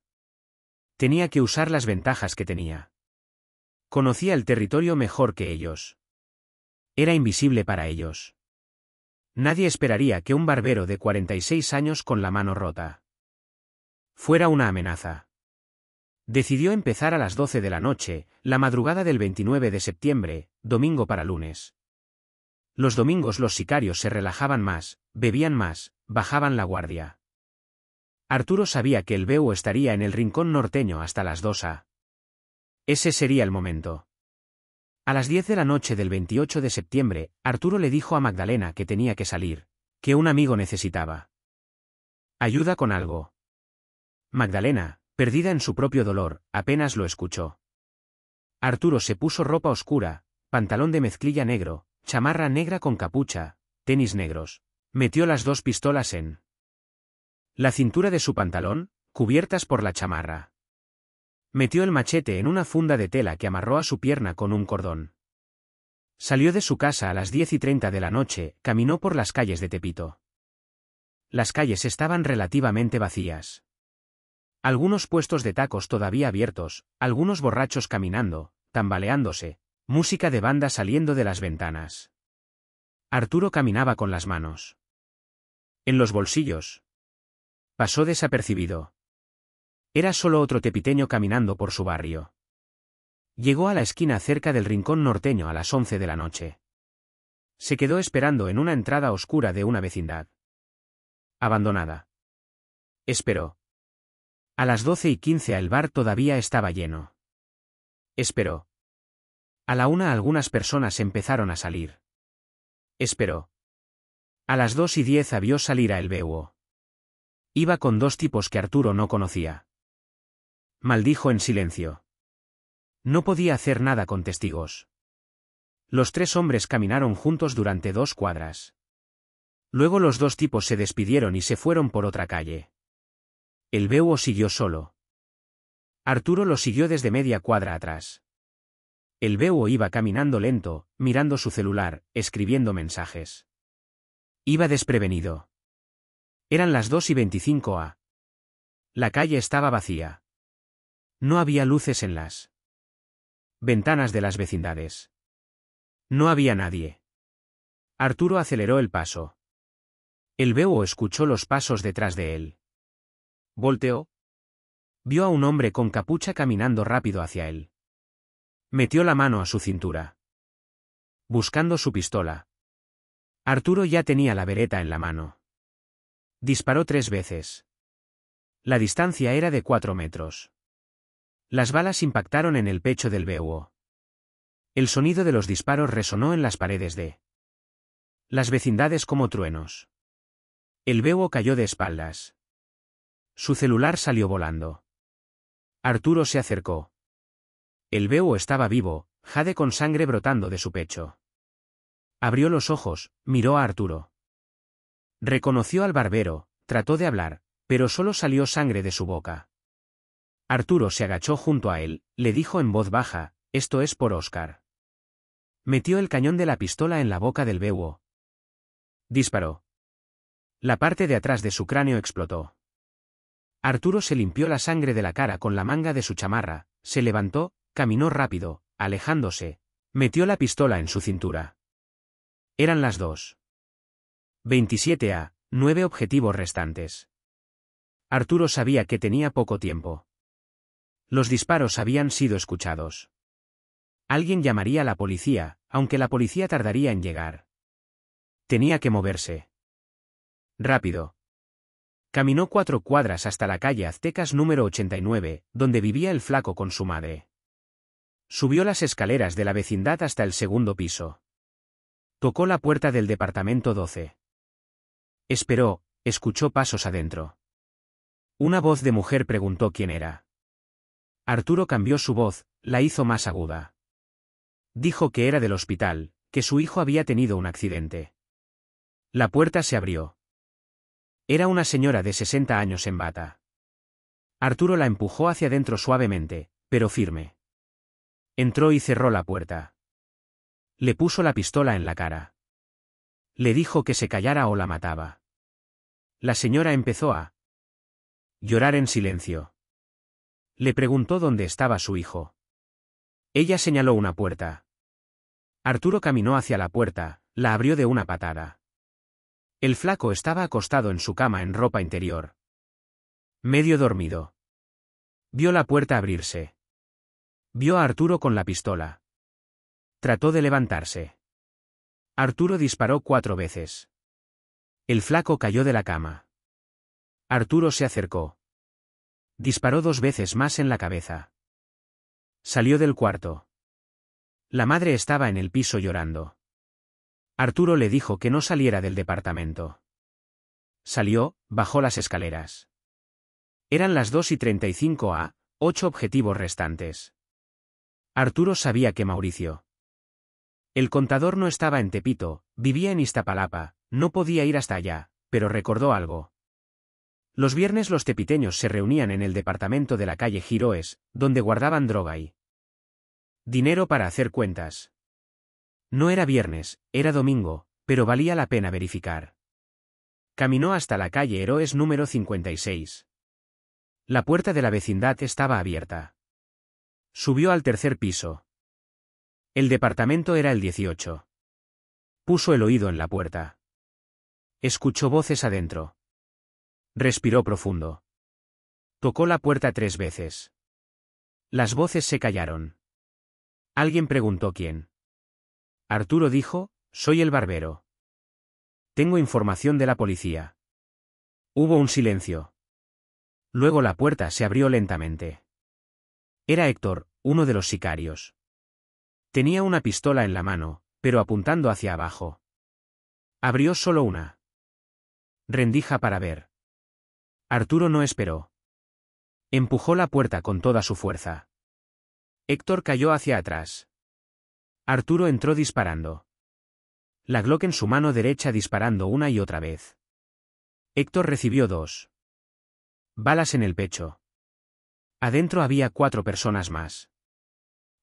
Tenía que usar las ventajas que tenía. Conocía el territorio mejor que ellos. Era invisible para ellos. Nadie esperaría que un barbero de 46 años con la mano rota fuera una amenaza. Decidió empezar a las 12 de la noche, la madrugada del 29 de septiembre, domingo para lunes. Los domingos los sicarios se relajaban más, bebían más, bajaban la guardia. Arturo sabía que el Búho estaría en el rincón norteño hasta las 2 a. Ese sería el momento. A las 10 de la noche del 28 de septiembre, Arturo le dijo a Magdalena que tenía que salir, que un amigo necesitaba ayuda con algo. Magdalena, perdida en su propio dolor, apenas lo escuchó. Arturo se puso ropa oscura, pantalón de mezclilla negro, chamarra negra con capucha, tenis negros. Metió las 2 pistolas en la cintura de su pantalón, cubiertas por la chamarra. Metió el machete en una funda de tela que amarró a su pierna con un cordón. Salió de su casa a las 10:30 de la noche, caminó por las calles de Tepito. Las calles estaban relativamente vacías. Algunos puestos de tacos todavía abiertos, algunos borrachos caminando, tambaleándose, música de banda saliendo de las ventanas. Arturo caminaba con las manos en los bolsillos. Pasó desapercibido. Era solo otro tepiteño caminando por su barrio. Llegó a la esquina cerca del rincón norteño a las 11 de la noche. Se quedó esperando en una entrada oscura de una vecindad abandonada. Esperó. A las 12:15 el bar todavía estaba lleno. Esperó. A la 1 algunas personas empezaron a salir. Esperó. A las 2:10 vio salir a el Búho. Iba con 2 tipos que Arturo no conocía. Maldijo en silencio. No podía hacer nada con testigos. Los 3 hombres caminaron juntos durante 2 cuadras. Luego los 2 tipos se despidieron y se fueron por otra calle. El Búho siguió solo. Arturo lo siguió desde media cuadra atrás. El Búho iba caminando lento, mirando su celular, escribiendo mensajes. Iba desprevenido. Eran las 2:25 a. La calle estaba vacía. No había luces en las ventanas de las vecindades. No había nadie. Arturo aceleró el paso. El Búho escuchó los pasos detrás de él. Volteó. Vio a un hombre con capucha caminando rápido hacia él. Metió la mano a su cintura. Buscando su pistola. Arturo ya tenía la bereta en la mano. Disparó 3 veces. La distancia era de 4 metros. Las balas impactaron en el pecho del Búho. El sonido de los disparos resonó en las paredes de las vecindades como truenos. El Búho cayó de espaldas. Su celular salió volando. Arturo se acercó. El Búho estaba vivo, jade con sangre brotando de su pecho. Abrió los ojos, miró a Arturo. Reconoció al barbero, trató de hablar, pero solo salió sangre de su boca. Arturo se agachó junto a él, le dijo en voz baja, «Esto es por Óscar». Metió el cañón de la pistola en la boca del Búho. Disparó. La parte de atrás de su cráneo explotó. Arturo se limpió la sangre de la cara con la manga de su chamarra, se levantó, caminó rápido, alejándose, metió la pistola en su cintura. Eran las 2:27 a. 9 objetivos restantes. Arturo sabía que tenía poco tiempo. Los disparos habían sido escuchados. Alguien llamaría a la policía, aunque la policía tardaría en llegar. Tenía que moverse. Rápido. Caminó 4 cuadras hasta la calle Aztecas número 89, donde vivía el flaco con su madre. Subió las escaleras de la vecindad hasta el segundo piso. Tocó la puerta del departamento 12. Esperó, escuchó pasos adentro. Una voz de mujer preguntó quién era. Arturo cambió su voz, la hizo más aguda. Dijo que era del hospital, que su hijo había tenido un accidente. La puerta se abrió. Era una señora de 60 años en bata. Arturo la empujó hacia adentro suavemente, pero firme. Entró y cerró la puerta. Le puso la pistola en la cara. Le dijo que se callara o la mataba. La señora empezó a llorar en silencio. Le preguntó dónde estaba su hijo. Ella señaló una puerta. Arturo caminó hacia la puerta, la abrió de una patada. El flaco estaba acostado en su cama en ropa interior. Medio dormido. Vio la puerta abrirse. Vio a Arturo con la pistola. Trató de levantarse. Arturo disparó 4 veces. El flaco cayó de la cama. Arturo se acercó. Disparó 2 veces más en la cabeza. Salió del cuarto. La madre estaba en el piso llorando. Arturo le dijo que no saliera del departamento. Salió, bajó las escaleras. Eran las 2:35 a 8 objetivos restantes. Arturo sabía que Mauricio. El contador no estaba en Tepito, vivía en Iztapalapa, no podía ir hasta allá, pero recordó algo. Los viernes los tepiteños se reunían en el departamento de la calle Giroes, donde guardaban droga y dinero para hacer cuentas. No era viernes, era domingo, pero valía la pena verificar. Caminó hasta la calle Heroes número 56. La puerta de la vecindad estaba abierta. Subió al tercer piso. El departamento era el 18. Puso el oído en la puerta. Escuchó voces adentro. Respiró profundo. Tocó la puerta 3 veces. Las voces se callaron. Alguien preguntó quién. Arturo dijo, soy el barbero. Tengo información de la policía. Hubo un silencio. Luego la puerta se abrió lentamente. Era Héctor, uno de los sicarios. Tenía una pistola en la mano, pero apuntando hacia abajo. Abrió solo una rendija para ver. Arturo no esperó. Empujó la puerta con toda su fuerza. Héctor cayó hacia atrás. Arturo entró disparando. La Glock en su mano derecha disparando una y otra vez. Héctor recibió 2 balas en el pecho. Adentro había 4 personas más.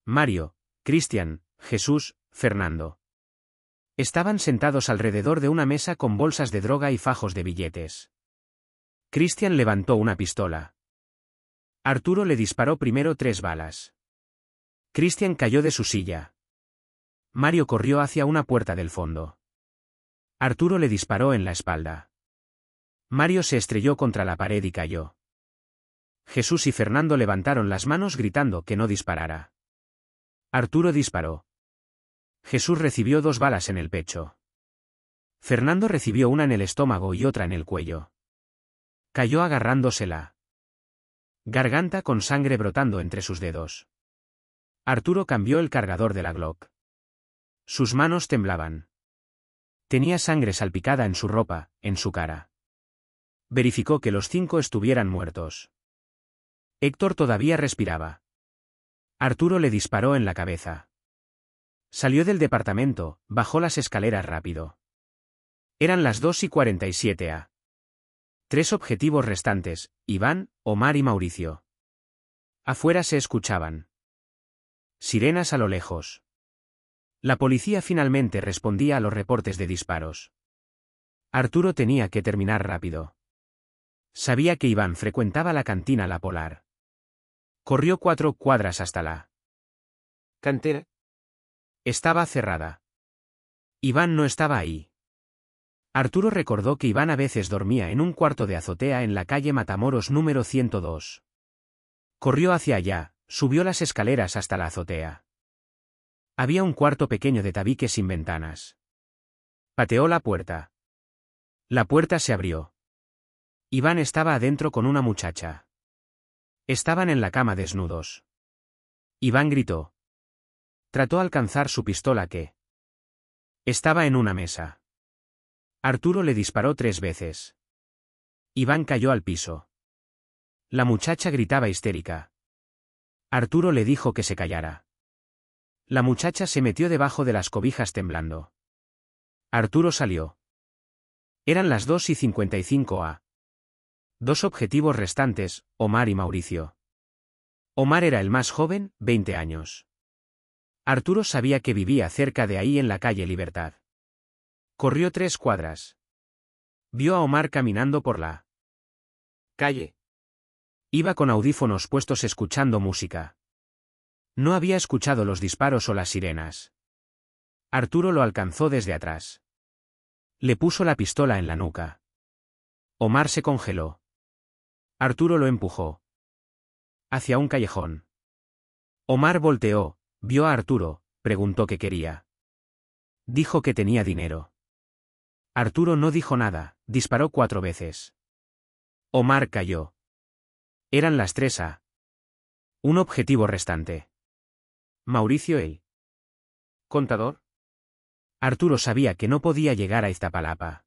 Mario, Cristian, Jesús, Fernando. Estaban sentados alrededor de una mesa con bolsas de droga y fajos de billetes. Cristian levantó una pistola. Arturo le disparó primero 3 balas. Cristian cayó de su silla. Mario corrió hacia una puerta del fondo. Arturo le disparó en la espalda. Mario se estrelló contra la pared y cayó. Jesús y Fernando levantaron las manos gritando que no disparara. Arturo disparó. Jesús recibió 2 balas en el pecho. Fernando recibió una en el estómago y otra en el cuello. Cayó agarrándose la garganta con sangre brotando entre sus dedos. Arturo cambió el cargador de la Glock. Sus manos temblaban. Tenía sangre salpicada en su ropa, en su cara. Verificó que los 5 estuvieran muertos. Héctor todavía respiraba. Arturo le disparó en la cabeza. Salió del departamento, bajó las escaleras rápido. Eran las 2:47 a. 3 objetivos restantes, Iván, Omar y Mauricio. Afuera se escuchaban sirenas a lo lejos. La policía finalmente respondía a los reportes de disparos. Arturo tenía que terminar rápido. Sabía que Iván frecuentaba la cantina La Polar. Corrió 4 cuadras hasta la cantera. Estaba cerrada. Iván no estaba ahí. Arturo recordó que Iván a veces dormía en un cuarto de azotea en la calle Matamoros número 102. Corrió hacia allá, subió las escaleras hasta la azotea. Había un cuarto pequeño de tabique sin ventanas. Pateó la puerta. La puerta se abrió. Iván estaba adentro con una muchacha. Estaban en la cama desnudos. Iván gritó. Trató de alcanzar su pistola que estaba en una mesa. Arturo le disparó 3 veces. Iván cayó al piso. La muchacha gritaba histérica. Arturo le dijo que se callara. La muchacha se metió debajo de las cobijas temblando. Arturo salió. Eran las 2:55 a. 2 objetivos restantes, Omar y Mauricio. Omar era el más joven, 20 años. Arturo sabía que vivía cerca de ahí en la calle Libertad. Corrió 3 cuadras. Vio a Omar caminando por la calle. Iba con audífonos puestos escuchando música. No había escuchado los disparos o las sirenas. Arturo lo alcanzó desde atrás. Le puso la pistola en la nuca. Omar se congeló. Arturo lo empujó hacia un callejón. Omar volteó, vio a Arturo, preguntó qué quería. Dijo que tenía dinero. Arturo no dijo nada, disparó 4 veces. Omar cayó. Eran las 3 a. Un objetivo restante. Mauricio el contador. Arturo sabía que no podía llegar a Iztapalapa.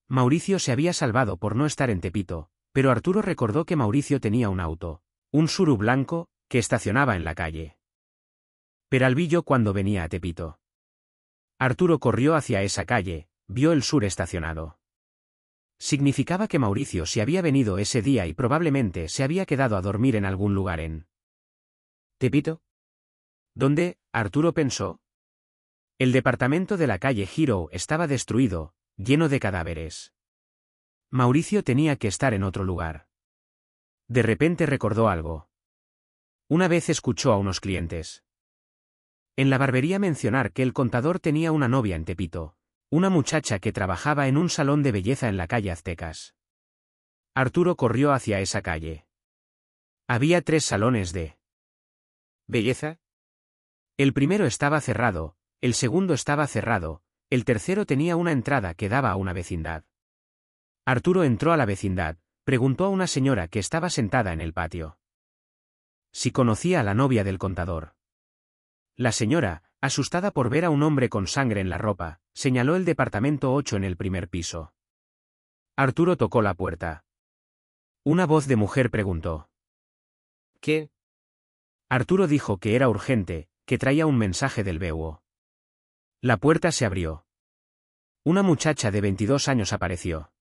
Mauricio se había salvado por no estar en Tepito, pero Arturo recordó que Mauricio tenía un auto, un Suru blanco, que estacionaba en la calle Peralvillo cuando venía a Tepito. Arturo corrió hacia esa calle, vio el Sur estacionado. Significaba que Mauricio se había venido ese día y probablemente se había quedado a dormir en algún lugar en Tepito. ¿Dónde? Arturo pensó. El departamento de la calle Giro estaba destruido, lleno de cadáveres. Mauricio tenía que estar en otro lugar. De repente recordó algo. Una vez escuchó a unos clientes en la barbería mencionar que el contador tenía una novia en Tepito, una muchacha que trabajaba en un salón de belleza en la calle Aztecas. Arturo corrió hacia esa calle. Había 3 salones de belleza. El primero estaba cerrado, el segundo estaba cerrado, el tercero tenía una entrada que daba a una vecindad. Arturo entró a la vecindad, preguntó a una señora que estaba sentada en el patio si conocía a la novia del contador. La señora, asustada por ver a un hombre con sangre en la ropa, señaló el departamento 8 en el primer piso. Arturo tocó la puerta. Una voz de mujer preguntó. ¿Qué? Arturo dijo que era urgente, que traía un mensaje del BUO. La puerta se abrió. Una muchacha de 22 años apareció.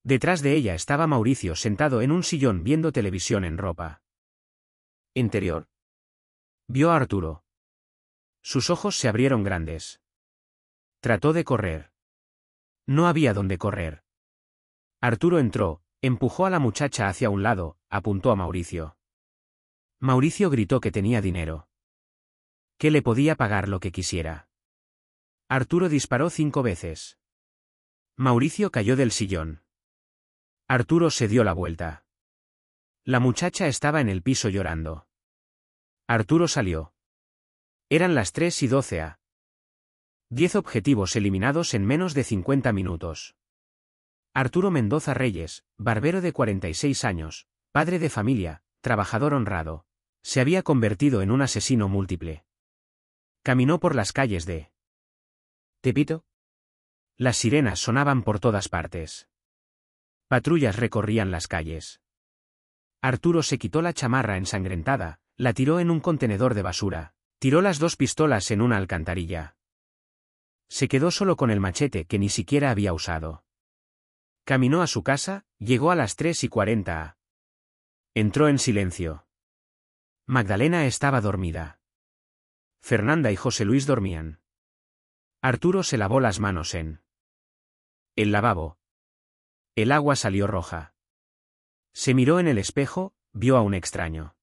Detrás de ella estaba Mauricio sentado en un sillón viendo televisión en ropa interior. Vio a Arturo. Sus ojos se abrieron grandes. Trató de correr. No había dónde correr. Arturo entró, empujó a la muchacha hacia un lado, apuntó a Mauricio. Mauricio gritó que tenía dinero. Que le podía pagar lo que quisiera. Arturo disparó 5 veces. Mauricio cayó del sillón. Arturo se dio la vuelta. La muchacha estaba en el piso llorando. Arturo salió. Eran las 3:12 a. 10 objetivos eliminados en menos de 50 minutos. Arturo Mendoza Reyes, barbero de 46 años, padre de familia, trabajador honrado, se había convertido en un asesino múltiple. Caminó por las calles de Tepito. Las sirenas sonaban por todas partes. Patrullas recorrían las calles. Arturo se quitó la chamarra ensangrentada, la tiró en un contenedor de basura, tiró las 2 pistolas en una alcantarilla. Se quedó solo con el machete que ni siquiera había usado. Caminó a su casa, llegó a las 3:40 a. Entró en silencio. Magdalena estaba dormida. Fernanda y José Luis dormían. Arturo se lavó las manos en el lavabo. El agua salió roja. Se miró en el espejo, vio a un extraño.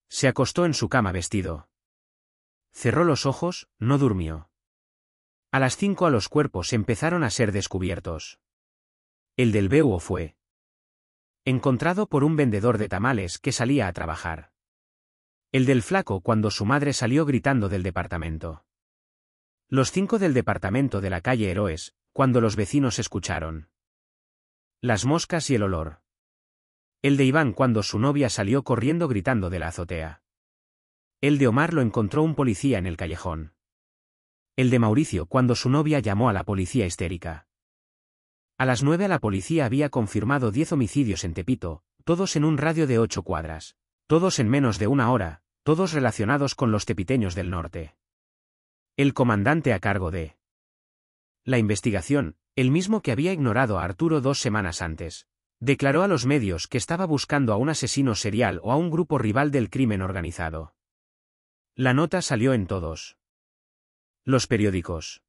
Se acostó en su cama vestido. Cerró los ojos, no durmió. A las 5 los cuerpos empezaron a ser descubiertos. El del BUO fue Encontrado por un vendedor de tamales que salía a trabajar. El del flaco cuando su madre salió gritando del departamento. Los 5 del departamento de la calle Héroes, cuando los vecinos escucharon las moscas y el olor. El de Iván cuando su novia salió corriendo gritando de la azotea. El de Omar lo encontró un policía en el callejón. El de Mauricio cuando su novia llamó a la policía histérica. A las 9 la policía había confirmado 10 homicidios en Tepito, todos en un radio de 8 cuadras. Todos en menos de una hora, todos relacionados con los tepiteños del norte. El comandante a cargo de la investigación, el mismo que había ignorado a Arturo 2 semanas antes, declaró a los medios que estaba buscando a un asesino serial o a un grupo rival del crimen organizado. La nota salió en todos los periódicos.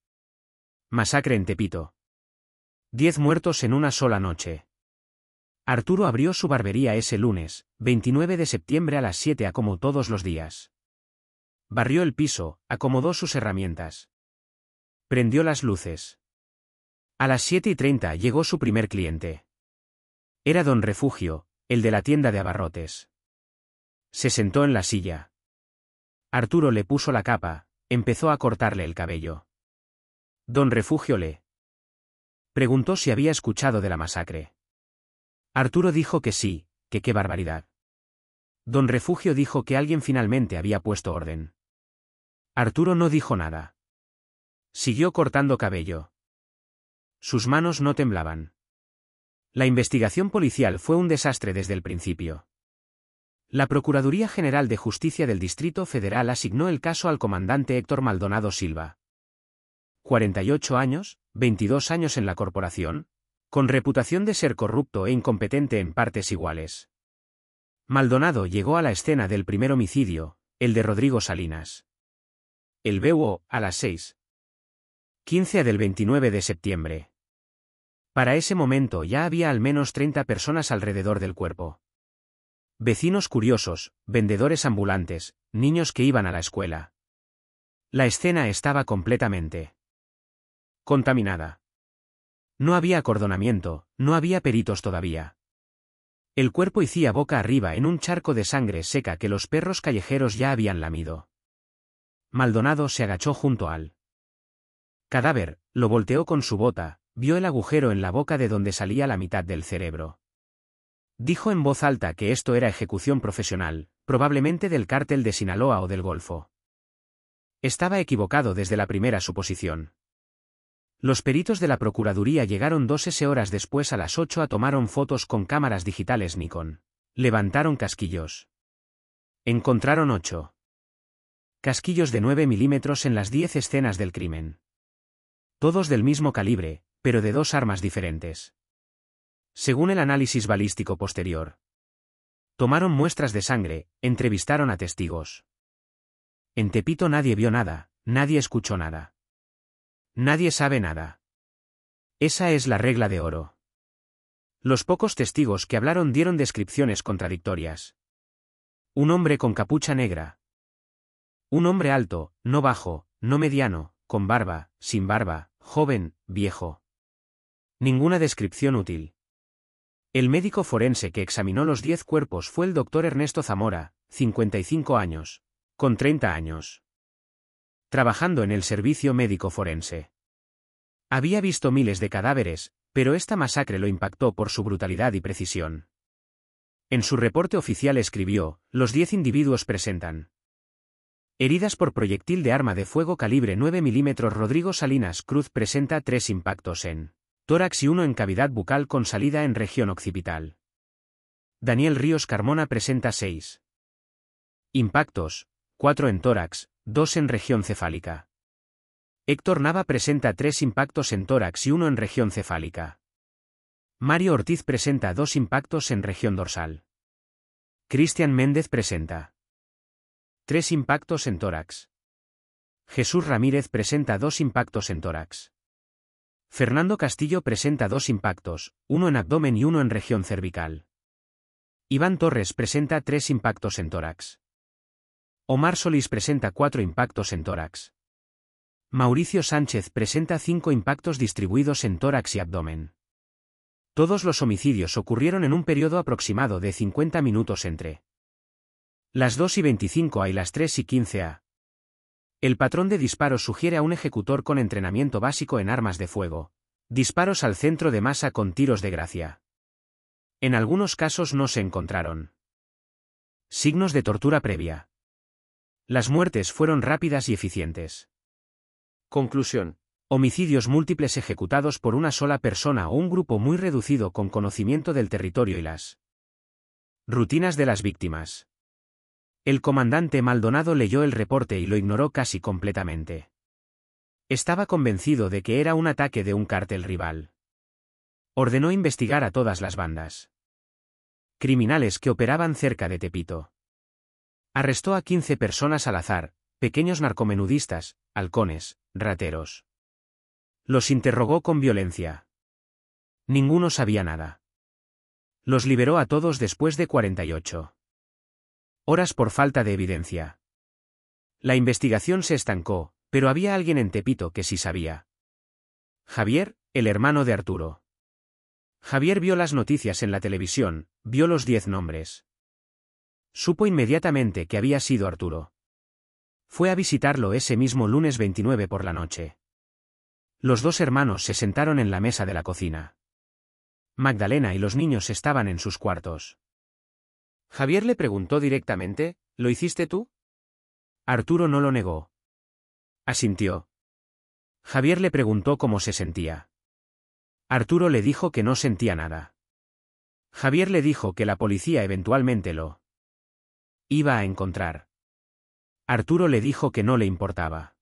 Masacre en Tepito. 10 muertos en una sola noche. Arturo abrió su barbería ese lunes, 29 de septiembre a las 7 como todos los días. Barrió el piso, acomodó sus herramientas. Prendió las luces. A las 7:30 llegó su primer cliente. Era don Refugio, el de la tienda de abarrotes. Se sentó en la silla. Arturo le puso la capa, empezó a cortarle el cabello. Don Refugio le preguntó si había escuchado de la masacre. Arturo dijo que sí, que qué barbaridad. Don Refugio dijo que alguien finalmente había puesto orden. Arturo no dijo nada. Siguió cortando cabello. Sus manos no temblaban. La investigación policial fue un desastre desde el principio. La Procuraduría General de Justicia del Distrito Federal asignó el caso al comandante Héctor Maldonado Silva. 48 años, 22 años en la corporación, con reputación de ser corrupto e incompetente en partes iguales. Maldonado llegó a la escena del primer homicidio, el de Rodrigo Salinas. El BUO, a las 6:15 del 29 de septiembre. Para ese momento ya había al menos 30 personas alrededor del cuerpo. Vecinos curiosos, vendedores ambulantes, niños que iban a la escuela. La escena estaba completamente contaminada. No había acordonamiento, no había peritos todavía. El cuerpo yacía boca arriba en un charco de sangre seca que los perros callejeros ya habían lamido. Maldonado se agachó junto al cadáver, lo volteó con su bota, vio el agujero en la boca de donde salía la mitad del cerebro. Dijo en voz alta que esto era ejecución profesional, probablemente del cártel de Sinaloa o del Golfo. Estaba equivocado desde la primera suposición. Los peritos de la Procuraduría llegaron 2 horas después a las 8 tomaron fotos con cámaras digitales Nikon. Levantaron casquillos. Encontraron 8 casquillos de 9 milímetros en las 10 escenas del crimen. Todos del mismo calibre, pero de 2 armas diferentes. Según el análisis balístico posterior. Tomaron muestras de sangre, entrevistaron a testigos. En Tepito nadie vio nada, nadie escuchó nada. Nadie sabe nada. Esa es la regla de oro. Los pocos testigos que hablaron dieron descripciones contradictorias. Un hombre con capucha negra. Un hombre alto, no bajo, no mediano, con barba, sin barba, joven, viejo. Ninguna descripción útil. El médico forense que examinó los 10 cuerpos fue el doctor Ernesto Zamora, 55 años, con 30 años. Trabajando en el servicio médico forense. Había visto miles de cadáveres, pero esta masacre lo impactó por su brutalidad y precisión. En su reporte oficial escribió, los 10 individuos presentan heridas por proyectil de arma de fuego calibre 9 milímetros. Rodrigo Salinas Cruz presenta 3 impactos en tórax y 1 en cavidad bucal con salida en región occipital. Daniel Ríos Carmona presenta 6 impactos, 4 en tórax, 2 en región cefálica. Héctor Nava presenta 3 impactos en tórax y 1 en región cefálica. Mario Ortiz presenta 2 impactos en región dorsal. Cristian Méndez presenta 3 impactos en tórax. Jesús Ramírez presenta 2 impactos en tórax. Fernando Castillo presenta 2 impactos, 1 en abdomen y 1 en región cervical. Iván Torres presenta 3 impactos en tórax. Omar Solís presenta 4 impactos en tórax. Mauricio Sánchez presenta 5 impactos distribuidos en tórax y abdomen. Todos los homicidios ocurrieron en un periodo aproximado de 50 minutos entre las 2:25 a y las 3:15 a. El patrón de disparos sugiere a un ejecutor con entrenamiento básico en armas de fuego. Disparos al centro de masa con tiros de gracia. En algunos casos no se encontraron signos de tortura previa. Las muertes fueron rápidas y eficientes. Conclusión. Homicidios múltiples ejecutados por una sola persona o un grupo muy reducido con conocimiento del territorio y las rutinas de las víctimas. El comandante Maldonado leyó el reporte y lo ignoró casi completamente. Estaba convencido de que era un ataque de un cártel rival. Ordenó investigar a todas las bandas criminales que operaban cerca de Tepito. Arrestó a 15 personas al azar, pequeños narcomenudistas, halcones, rateros. Los interrogó con violencia. Ninguno sabía nada. Los liberó a todos después de 48 horas por falta de evidencia. La investigación se estancó, pero había alguien en Tepito que sí sabía. Javier, el hermano de Arturo. Javier vio las noticias en la televisión, vio los 10 nombres. Supo inmediatamente que había sido Arturo. Fue a visitarlo ese mismo lunes 29 por la noche. Los dos hermanos se sentaron en la mesa de la cocina. Magdalena y los niños estaban en sus cuartos. Javier le preguntó directamente, ¿lo hiciste tú? Arturo no lo negó. Asintió. Javier le preguntó cómo se sentía. Arturo le dijo que no sentía nada. Javier le dijo que la policía eventualmente lo iba a encontrar. Arturo le dijo que no le importaba.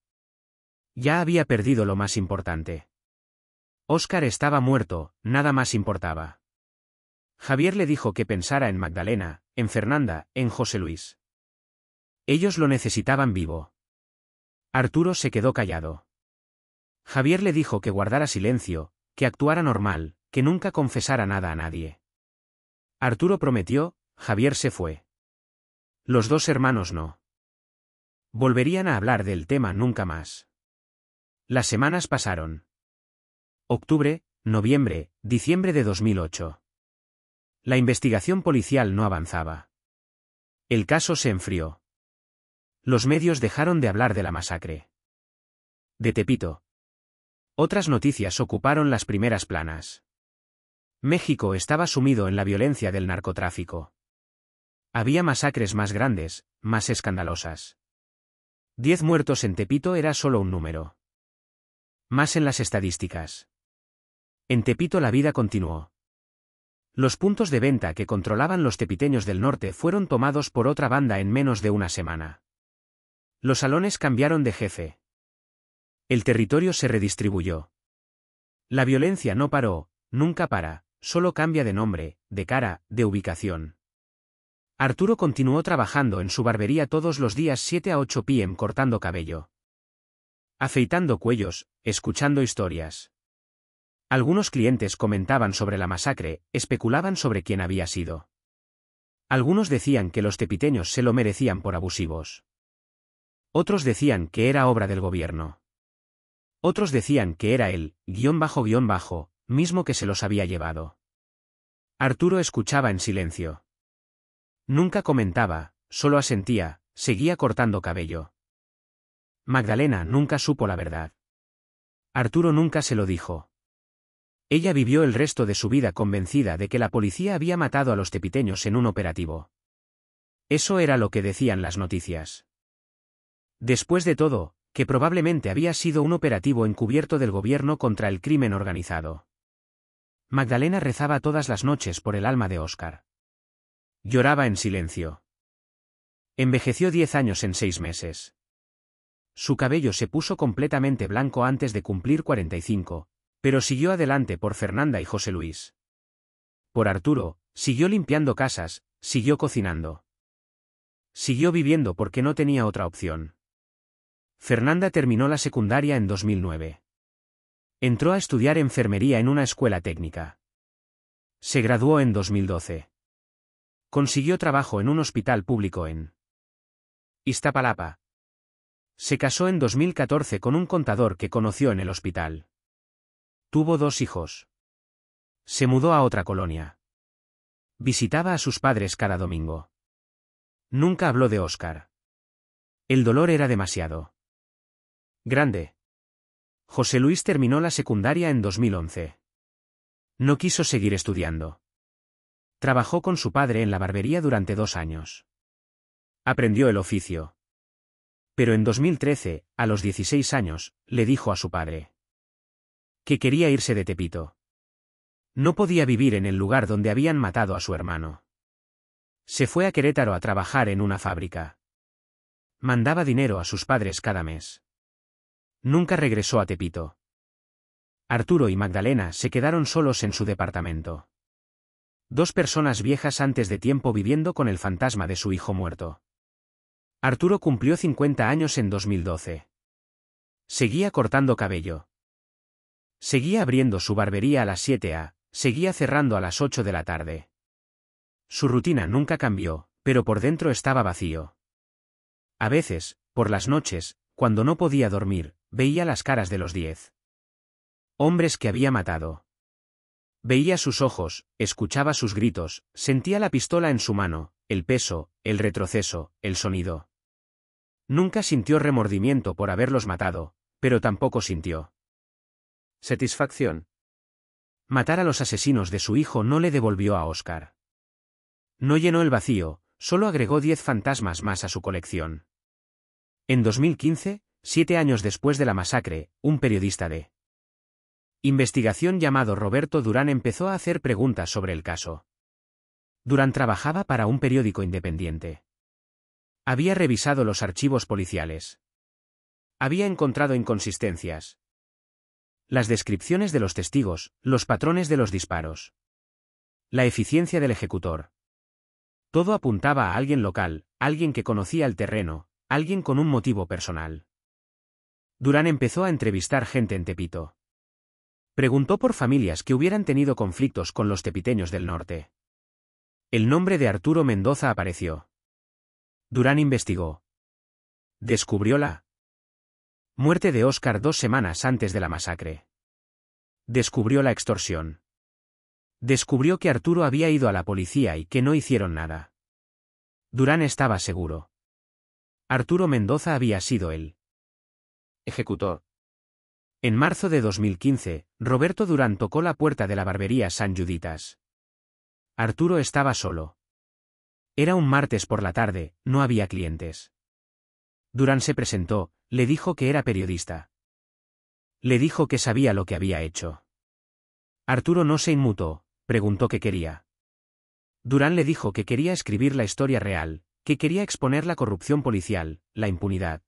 Ya había perdido lo más importante. Óscar estaba muerto, nada más importaba. Javier le dijo que pensara en Magdalena, en Fernanda, en José Luis. Ellos lo necesitaban vivo. Arturo se quedó callado. Javier le dijo que guardara silencio, que actuara normal, que nunca confesara nada a nadie. Arturo prometió, Javier se fue. Los dos hermanos no volverían a hablar del tema nunca más. Las semanas pasaron. Octubre, noviembre, diciembre de 2008. La investigación policial no avanzaba. El caso se enfrió. Los medios dejaron de hablar de la masacre de Tepito. Otras noticias ocuparon las primeras planas. México estaba sumido en la violencia del narcotráfico. Había masacres más grandes, más escandalosas. 10 muertos en Tepito era solo un número más en las estadísticas. En Tepito la vida continuó. Los puntos de venta que controlaban los tepiteños del norte fueron tomados por otra banda en menos de una semana. Los salones cambiaron de jefe. El territorio se redistribuyó. La violencia no paró, nunca para, solo cambia de nombre, de cara, de ubicación. Arturo continuó trabajando en su barbería todos los días 7 a 8 p.m. cortando cabello, afeitando cuellos, escuchando historias. Algunos clientes comentaban sobre la masacre, especulaban sobre quién había sido. Algunos decían que los tepiteños se lo merecían por abusivos. Otros decían que era obra del gobierno. Otros decían que era él, mismo que se los había llevado. Arturo escuchaba en silencio. Nunca comentaba, solo asentía, seguía cortando cabello. Magdalena nunca supo la verdad. Arturo nunca se lo dijo. Ella vivió el resto de su vida convencida de que la policía había matado a los tepiteños en un operativo. Eso era lo que decían las noticias. Después de todo, que probablemente había sido un operativo encubierto del gobierno contra el crimen organizado. Magdalena rezaba todas las noches por el alma de Óscar. Lloraba en silencio. Envejeció 10 años en 6 meses. Su cabello se puso completamente blanco antes de cumplir 45, pero siguió adelante por Fernanda y José Luis. Por Arturo, siguió limpiando casas, siguió cocinando. Siguió viviendo porque no tenía otra opción. Fernanda terminó la secundaria en 2009. Entró a estudiar enfermería en una escuela técnica. Se graduó en 2012. Consiguió trabajo en un hospital público en Iztapalapa. Se casó en 2014 con un contador que conoció en el hospital. Tuvo 2 hijos. Se mudó a otra colonia. Visitaba a sus padres cada domingo. Nunca habló de Óscar. El dolor era demasiado grande. José Luis terminó la secundaria en 2011. No quiso seguir estudiando. Trabajó con su padre en la barbería durante 2 años. Aprendió el oficio. Pero en 2013, a los 16 años, le dijo a su padre que quería irse de Tepito. No podía vivir en el lugar donde habían matado a su hermano. Se fue a Querétaro a trabajar en una fábrica. Mandaba dinero a sus padres cada mes. Nunca regresó a Tepito. Arturo y Magdalena se quedaron solos en su departamento. 2 personas viejas antes de tiempo viviendo con el fantasma de su hijo muerto. Arturo cumplió 50 años en 2012. Seguía cortando cabello. Seguía abriendo su barbería a las 7 a. Seguía cerrando a las 8 de la tarde. Su rutina nunca cambió, pero por dentro estaba vacío. A veces, por las noches, cuando no podía dormir, veía las caras de los 10 hombres que había matado. Veía sus ojos, escuchaba sus gritos, sentía la pistola en su mano, el peso, el retroceso, el sonido. Nunca sintió remordimiento por haberlos matado, pero tampoco sintió satisfacción. Matar a los asesinos de su hijo no le devolvió a Óscar. No llenó el vacío, solo agregó 10 fantasmas más a su colección. En 2015, 7 años después de la masacre, un periodista de investigación llamado Roberto Durán empezó a hacer preguntas sobre el caso. Durán trabajaba para un periódico independiente. Había revisado los archivos policiales. Había encontrado inconsistencias. Las descripciones de los testigos, los patrones de los disparos. La eficiencia del ejecutor. Todo apuntaba a alguien local, alguien que conocía el terreno, alguien con un motivo personal. Durán empezó a entrevistar gente en Tepito. Preguntó por familias que hubieran tenido conflictos con los tepiteños del norte. El nombre de Arturo Mendoza apareció. Durán investigó. Descubrió la muerte de Óscar 2 semanas antes de la masacre. Descubrió la extorsión. Descubrió que Arturo había ido a la policía y que no hicieron nada. Durán estaba seguro. Arturo Mendoza había sido el ejecutor. En marzo de 2015, Roberto Durán tocó la puerta de la barbería San Juditas. Arturo estaba solo. Era un martes por la tarde, no había clientes. Durán se presentó, le dijo que era periodista. Le dijo que sabía lo que había hecho. Arturo no se inmutó, preguntó qué quería. Durán le dijo que quería escribir la historia real, que quería exponer la corrupción policial, la impunidad.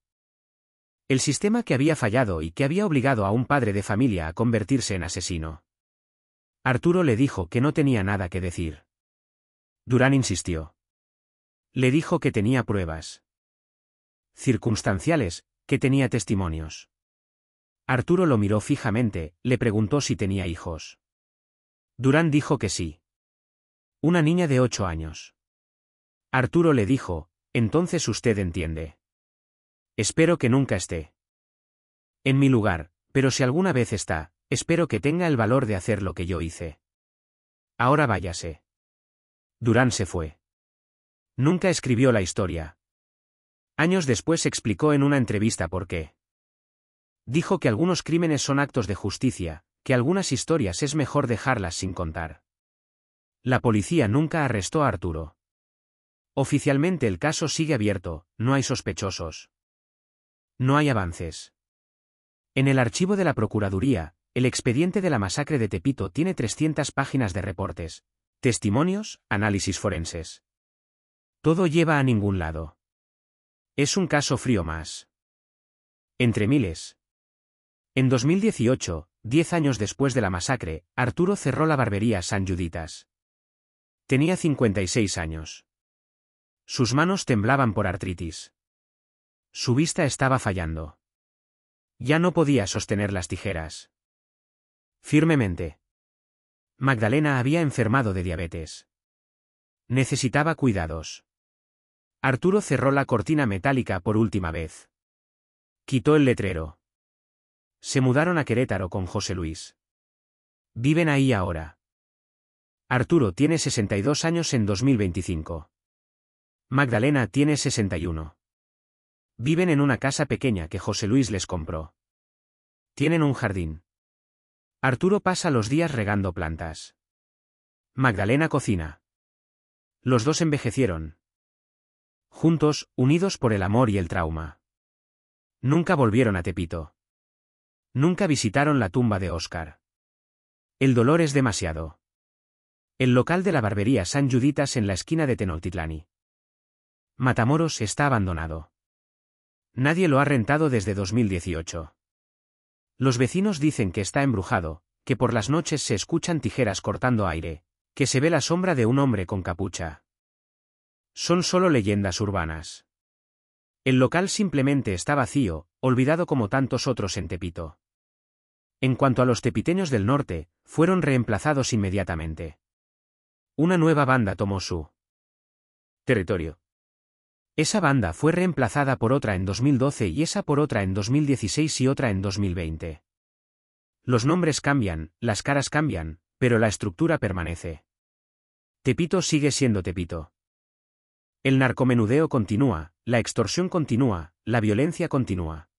El sistema que había fallado y que había obligado a un padre de familia a convertirse en asesino. Arturo le dijo que no tenía nada que decir. Durán insistió. Le dijo que tenía pruebas circunstanciales, que tenía testimonios. Arturo lo miró fijamente, le preguntó si tenía hijos. Durán dijo que sí. Una niña de 8 años. Arturo le dijo, entonces usted entiende. Espero que nunca esté en mi lugar, pero si alguna vez está, espero que tenga el valor de hacer lo que yo hice. Ahora váyase. Durán se fue. Nunca escribió la historia. Años después explicó en una entrevista por qué. Dijo que algunos crímenes son actos de justicia, que algunas historias es mejor dejarlas sin contar. La policía nunca arrestó a Arturo. Oficialmente el caso sigue abierto, no hay sospechosos. No hay avances. En el archivo de la Procuraduría, el expediente de la masacre de Tepito tiene 300 páginas de reportes, testimonios, análisis forenses. Todo lleva a ningún lado. Es un caso frío más. Entre miles. En 2018, 10 años después de la masacre, Arturo cerró la barbería San Juditas. Tenía 56 años. Sus manos temblaban por artritis. Su vista estaba fallando. Ya no podía sostener las tijeras firmemente. Magdalena había enfermado de diabetes. Necesitaba cuidados. Arturo cerró la cortina metálica por última vez. Quitó el letrero. Se mudaron a Querétaro con José Luis. Viven ahí ahora. Arturo tiene 62 años en 2025. Magdalena tiene 61. Viven en una casa pequeña que José Luis les compró. Tienen un jardín. Arturo pasa los días regando plantas. Magdalena cocina. Los dos envejecieron. Juntos, unidos por el amor y el trauma. Nunca volvieron a Tepito. Nunca visitaron la tumba de Óscar. El dolor es demasiado. El local de la barbería San Juditas en la esquina de Tenochtitlán. Matamoros está abandonado. Nadie lo ha rentado desde 2018. Los vecinos dicen que está embrujado, que por las noches se escuchan tijeras cortando aire, que se ve la sombra de un hombre con capucha. Son solo leyendas urbanas. El local simplemente está vacío, olvidado como tantos otros en Tepito. En cuanto a los tepiteños del norte, fueron reemplazados inmediatamente. Una nueva banda tomó su territorio. Esa banda fue reemplazada por otra en 2012 y esa por otra en 2016 y otra en 2020. Los nombres cambian, las caras cambian, pero la estructura permanece. Tepito sigue siendo Tepito. El narcomenudeo continúa, la extorsión continúa, la violencia continúa.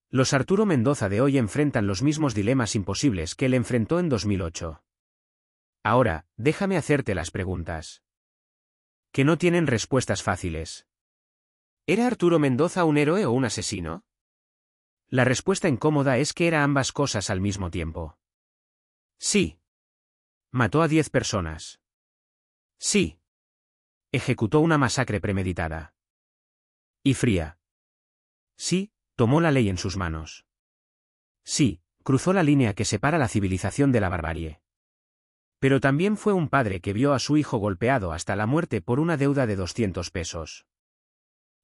Los Arturo Mendoza de hoy enfrentan los mismos dilemas imposibles que él enfrentó en 2008. Ahora, déjame hacerte las preguntas. Que no tienen respuestas fáciles. ¿Era Arturo Mendoza un héroe o un asesino? La respuesta incómoda es que era ambas cosas al mismo tiempo. Sí. Mató a 10 personas. Sí. Ejecutó una masacre premeditada. Y fría. Sí, tomó la ley en sus manos. Sí, cruzó la línea que separa la civilización de la barbarie. Pero también fue un padre que vio a su hijo golpeado hasta la muerte por una deuda de 200 pesos.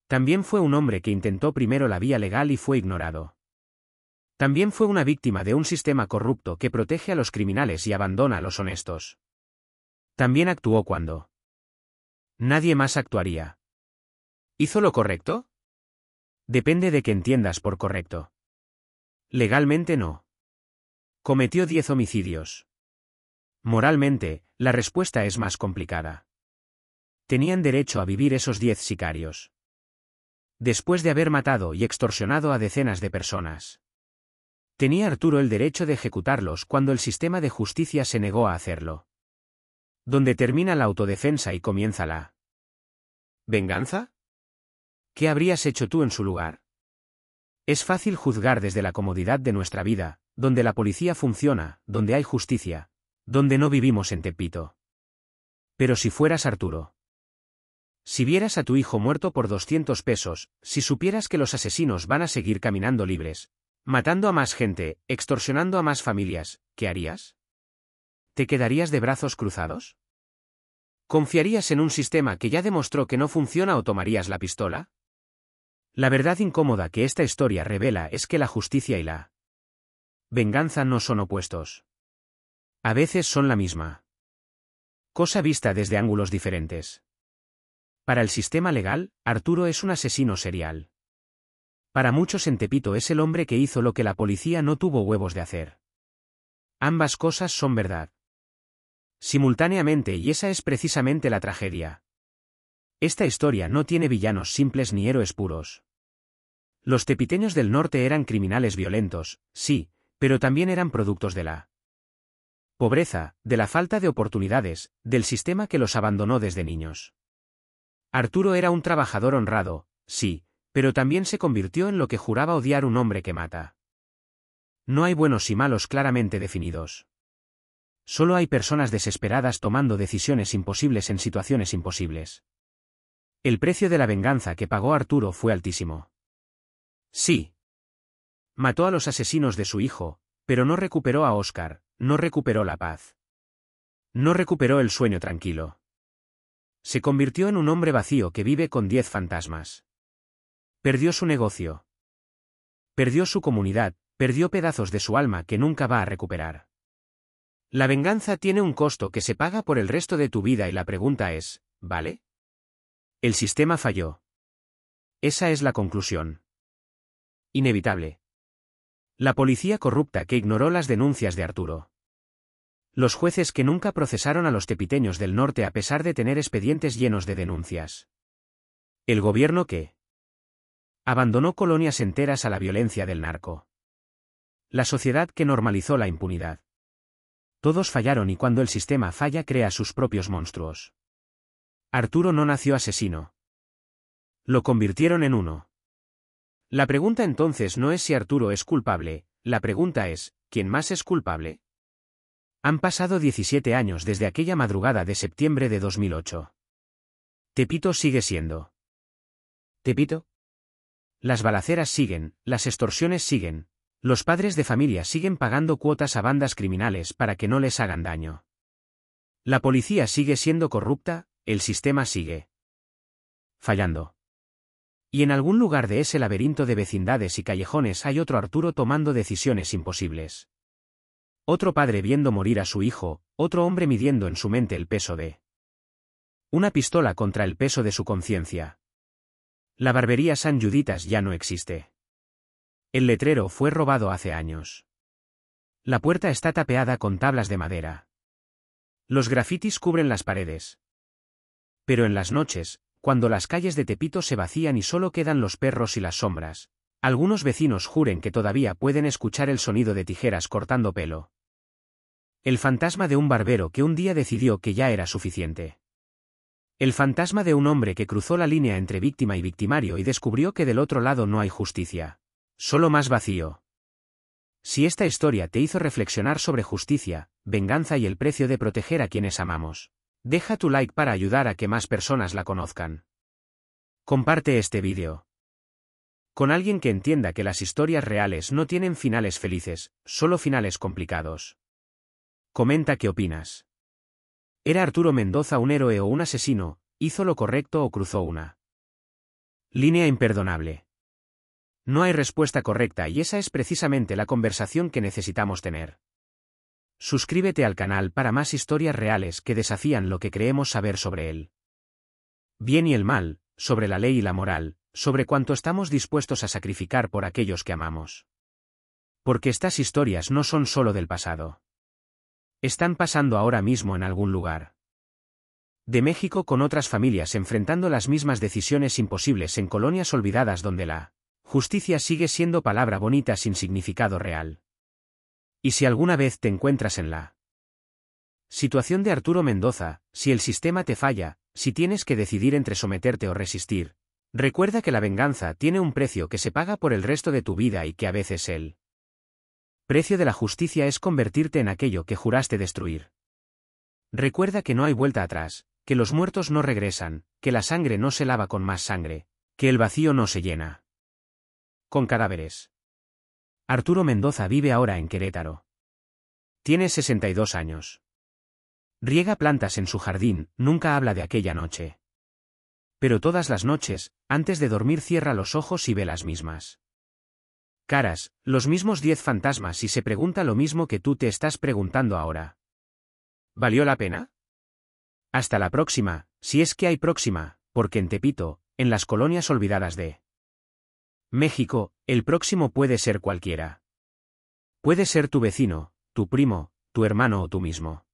También fue un hombre que intentó primero la vía legal y fue ignorado. También fue una víctima de un sistema corrupto que protege a los criminales y abandona a los honestos. También actuó cuando nadie más actuaría. ¿Hizo lo correcto? Depende de qué entiendas por correcto. Legalmente no. Cometió 10 homicidios. Moralmente, la respuesta es más complicada. Tenían derecho a vivir esos 10 sicarios. Después de haber matado y extorsionado a decenas de personas. Tenía Arturo el derecho de ejecutarlos cuando el sistema de justicia se negó a hacerlo. Donde termina la autodefensa y comienza la ¿venganza? ¿Qué habrías hecho tú en su lugar? Es fácil juzgar desde la comodidad de nuestra vida, donde la policía funciona, donde hay justicia, donde no vivimos en Tepito. Pero si fueras Arturo. Si vieras a tu hijo muerto por 200 pesos, si supieras que los asesinos van a seguir caminando libres, matando a más gente, extorsionando a más familias, ¿qué harías? ¿Te quedarías de brazos cruzados? ¿Confiarías en un sistema que ya demostró que no funciona o tomarías la pistola? La verdad incómoda que esta historia revela es que la justicia y la venganza no son opuestos. A veces son la misma cosa vista desde ángulos diferentes. Para el sistema legal, Arturo es un asesino serial. Para muchos en Tepito es el hombre que hizo lo que la policía no tuvo huevos de hacer. Ambas cosas son verdad. Simultáneamente, y esa es precisamente la tragedia. Esta historia no tiene villanos simples ni héroes puros. Los tepiteños del norte eran criminales violentos, sí, pero también eran productos de la pobreza, de la falta de oportunidades, del sistema que los abandonó desde niños. Arturo era un trabajador honrado, sí, pero también se convirtió en lo que juraba odiar un hombre que mata. No hay buenos y malos claramente definidos. Solo hay personas desesperadas tomando decisiones imposibles en situaciones imposibles. El precio de la venganza que pagó Arturo fue altísimo. Sí. Mató a los asesinos de su hijo, pero no recuperó a Óscar, no recuperó la paz. No recuperó el sueño tranquilo. Se convirtió en un hombre vacío que vive con 10 fantasmas. Perdió su negocio. Perdió su comunidad, perdió pedazos de su alma que nunca va a recuperar. La venganza tiene un costo que se paga por el resto de tu vida y la pregunta es, ¿vale? El sistema falló. Esa es la conclusión. Inevitable. La policía corrupta que ignoró las denuncias de Arturo. Los jueces que nunca procesaron a los tepiteños del norte a pesar de tener expedientes llenos de denuncias. El gobierno que abandonó colonias enteras a la violencia del narco. La sociedad que normalizó la impunidad. Todos fallaron y cuando el sistema falla crea sus propios monstruos. Arturo no nació asesino. Lo convirtieron en uno. La pregunta entonces no es si Arturo es culpable, la pregunta es, ¿quién más es culpable? Han pasado 17 años desde aquella madrugada de septiembre de 2008. Tepito sigue siendo Tepito. Las balaceras siguen, las extorsiones siguen, los padres de familia siguen pagando cuotas a bandas criminales para que no les hagan daño. La policía sigue siendo corrupta, el sistema sigue fallando. Y en algún lugar de ese laberinto de vecindades y callejones hay otro Arturo tomando decisiones imposibles. Otro padre viendo morir a su hijo, otro hombre midiendo en su mente el peso de una pistola contra el peso de su conciencia. La barbería San Juditas ya no existe. El letrero fue robado hace años. La puerta está tapeada con tablas de madera. Los grafitis cubren las paredes. Pero en las noches, cuando las calles de Tepito se vacían y solo quedan los perros y las sombras, algunos vecinos juren que todavía pueden escuchar el sonido de tijeras cortando pelo. El fantasma de un barbero que un día decidió que ya era suficiente. El fantasma de un hombre que cruzó la línea entre víctima y victimario y descubrió que del otro lado no hay justicia. Solo más vacío. Si esta historia te hizo reflexionar sobre justicia, venganza y el precio de proteger a quienes amamos, deja tu like para ayudar a que más personas la conozcan. Comparte este vídeo con alguien que entienda que las historias reales no tienen finales felices, solo finales complicados. Comenta qué opinas. ¿Era Arturo Mendoza un héroe o un asesino? ¿Hizo lo correcto o cruzó una línea imperdonable? No hay respuesta correcta y esa es precisamente la conversación que necesitamos tener. Suscríbete al canal para más historias reales que desafían lo que creemos saber sobre el bien y el mal, sobre la ley y la moral, sobre cuánto estamos dispuestos a sacrificar por aquellos que amamos. Porque estas historias no son solo del pasado. Están pasando ahora mismo en algún lugar de México con otras familias enfrentando las mismas decisiones imposibles en colonias olvidadas donde la justicia sigue siendo palabra bonita sin significado real. Y si alguna vez te encuentras en la situación de Arturo Mendoza, si el sistema te falla, si tienes que decidir entre someterte o resistir, recuerda que la venganza tiene un precio que se paga por el resto de tu vida y que a veces el precio de la justicia es convertirte en aquello que juraste destruir. Recuerda que no hay vuelta atrás, que los muertos no regresan, que la sangre no se lava con más sangre, que el vacío no se llena con cadáveres. Arturo Mendoza vive ahora en Querétaro. Tiene 62 años. Riega plantas en su jardín, nunca habla de aquella noche. Pero todas las noches, antes de dormir cierra los ojos y ve las mismas caras, los mismos 10 fantasmas y se pregunta lo mismo que tú te estás preguntando ahora. ¿Valió la pena? Hasta la próxima, si es que hay próxima, porque en Tepito, en las colonias olvidadas de México, el próximo puede ser cualquiera. Puede ser tu vecino, tu primo, tu hermano o tú mismo.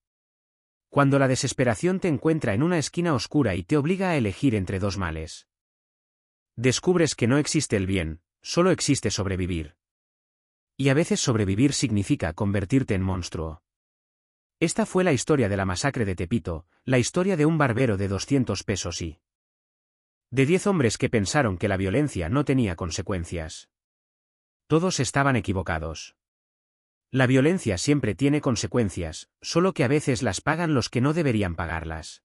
Cuando la desesperación te encuentra en una esquina oscura y te obliga a elegir entre dos males, descubres que no existe el bien, solo existe sobrevivir. Y a veces sobrevivir significa convertirte en monstruo. Esta fue la historia de la masacre de Tepito, la historia de un barbero de 200 pesos y de 10 hombres que pensaron que la violencia no tenía consecuencias. Todos estaban equivocados. La violencia siempre tiene consecuencias, solo que a veces las pagan los que no deberían pagarlas.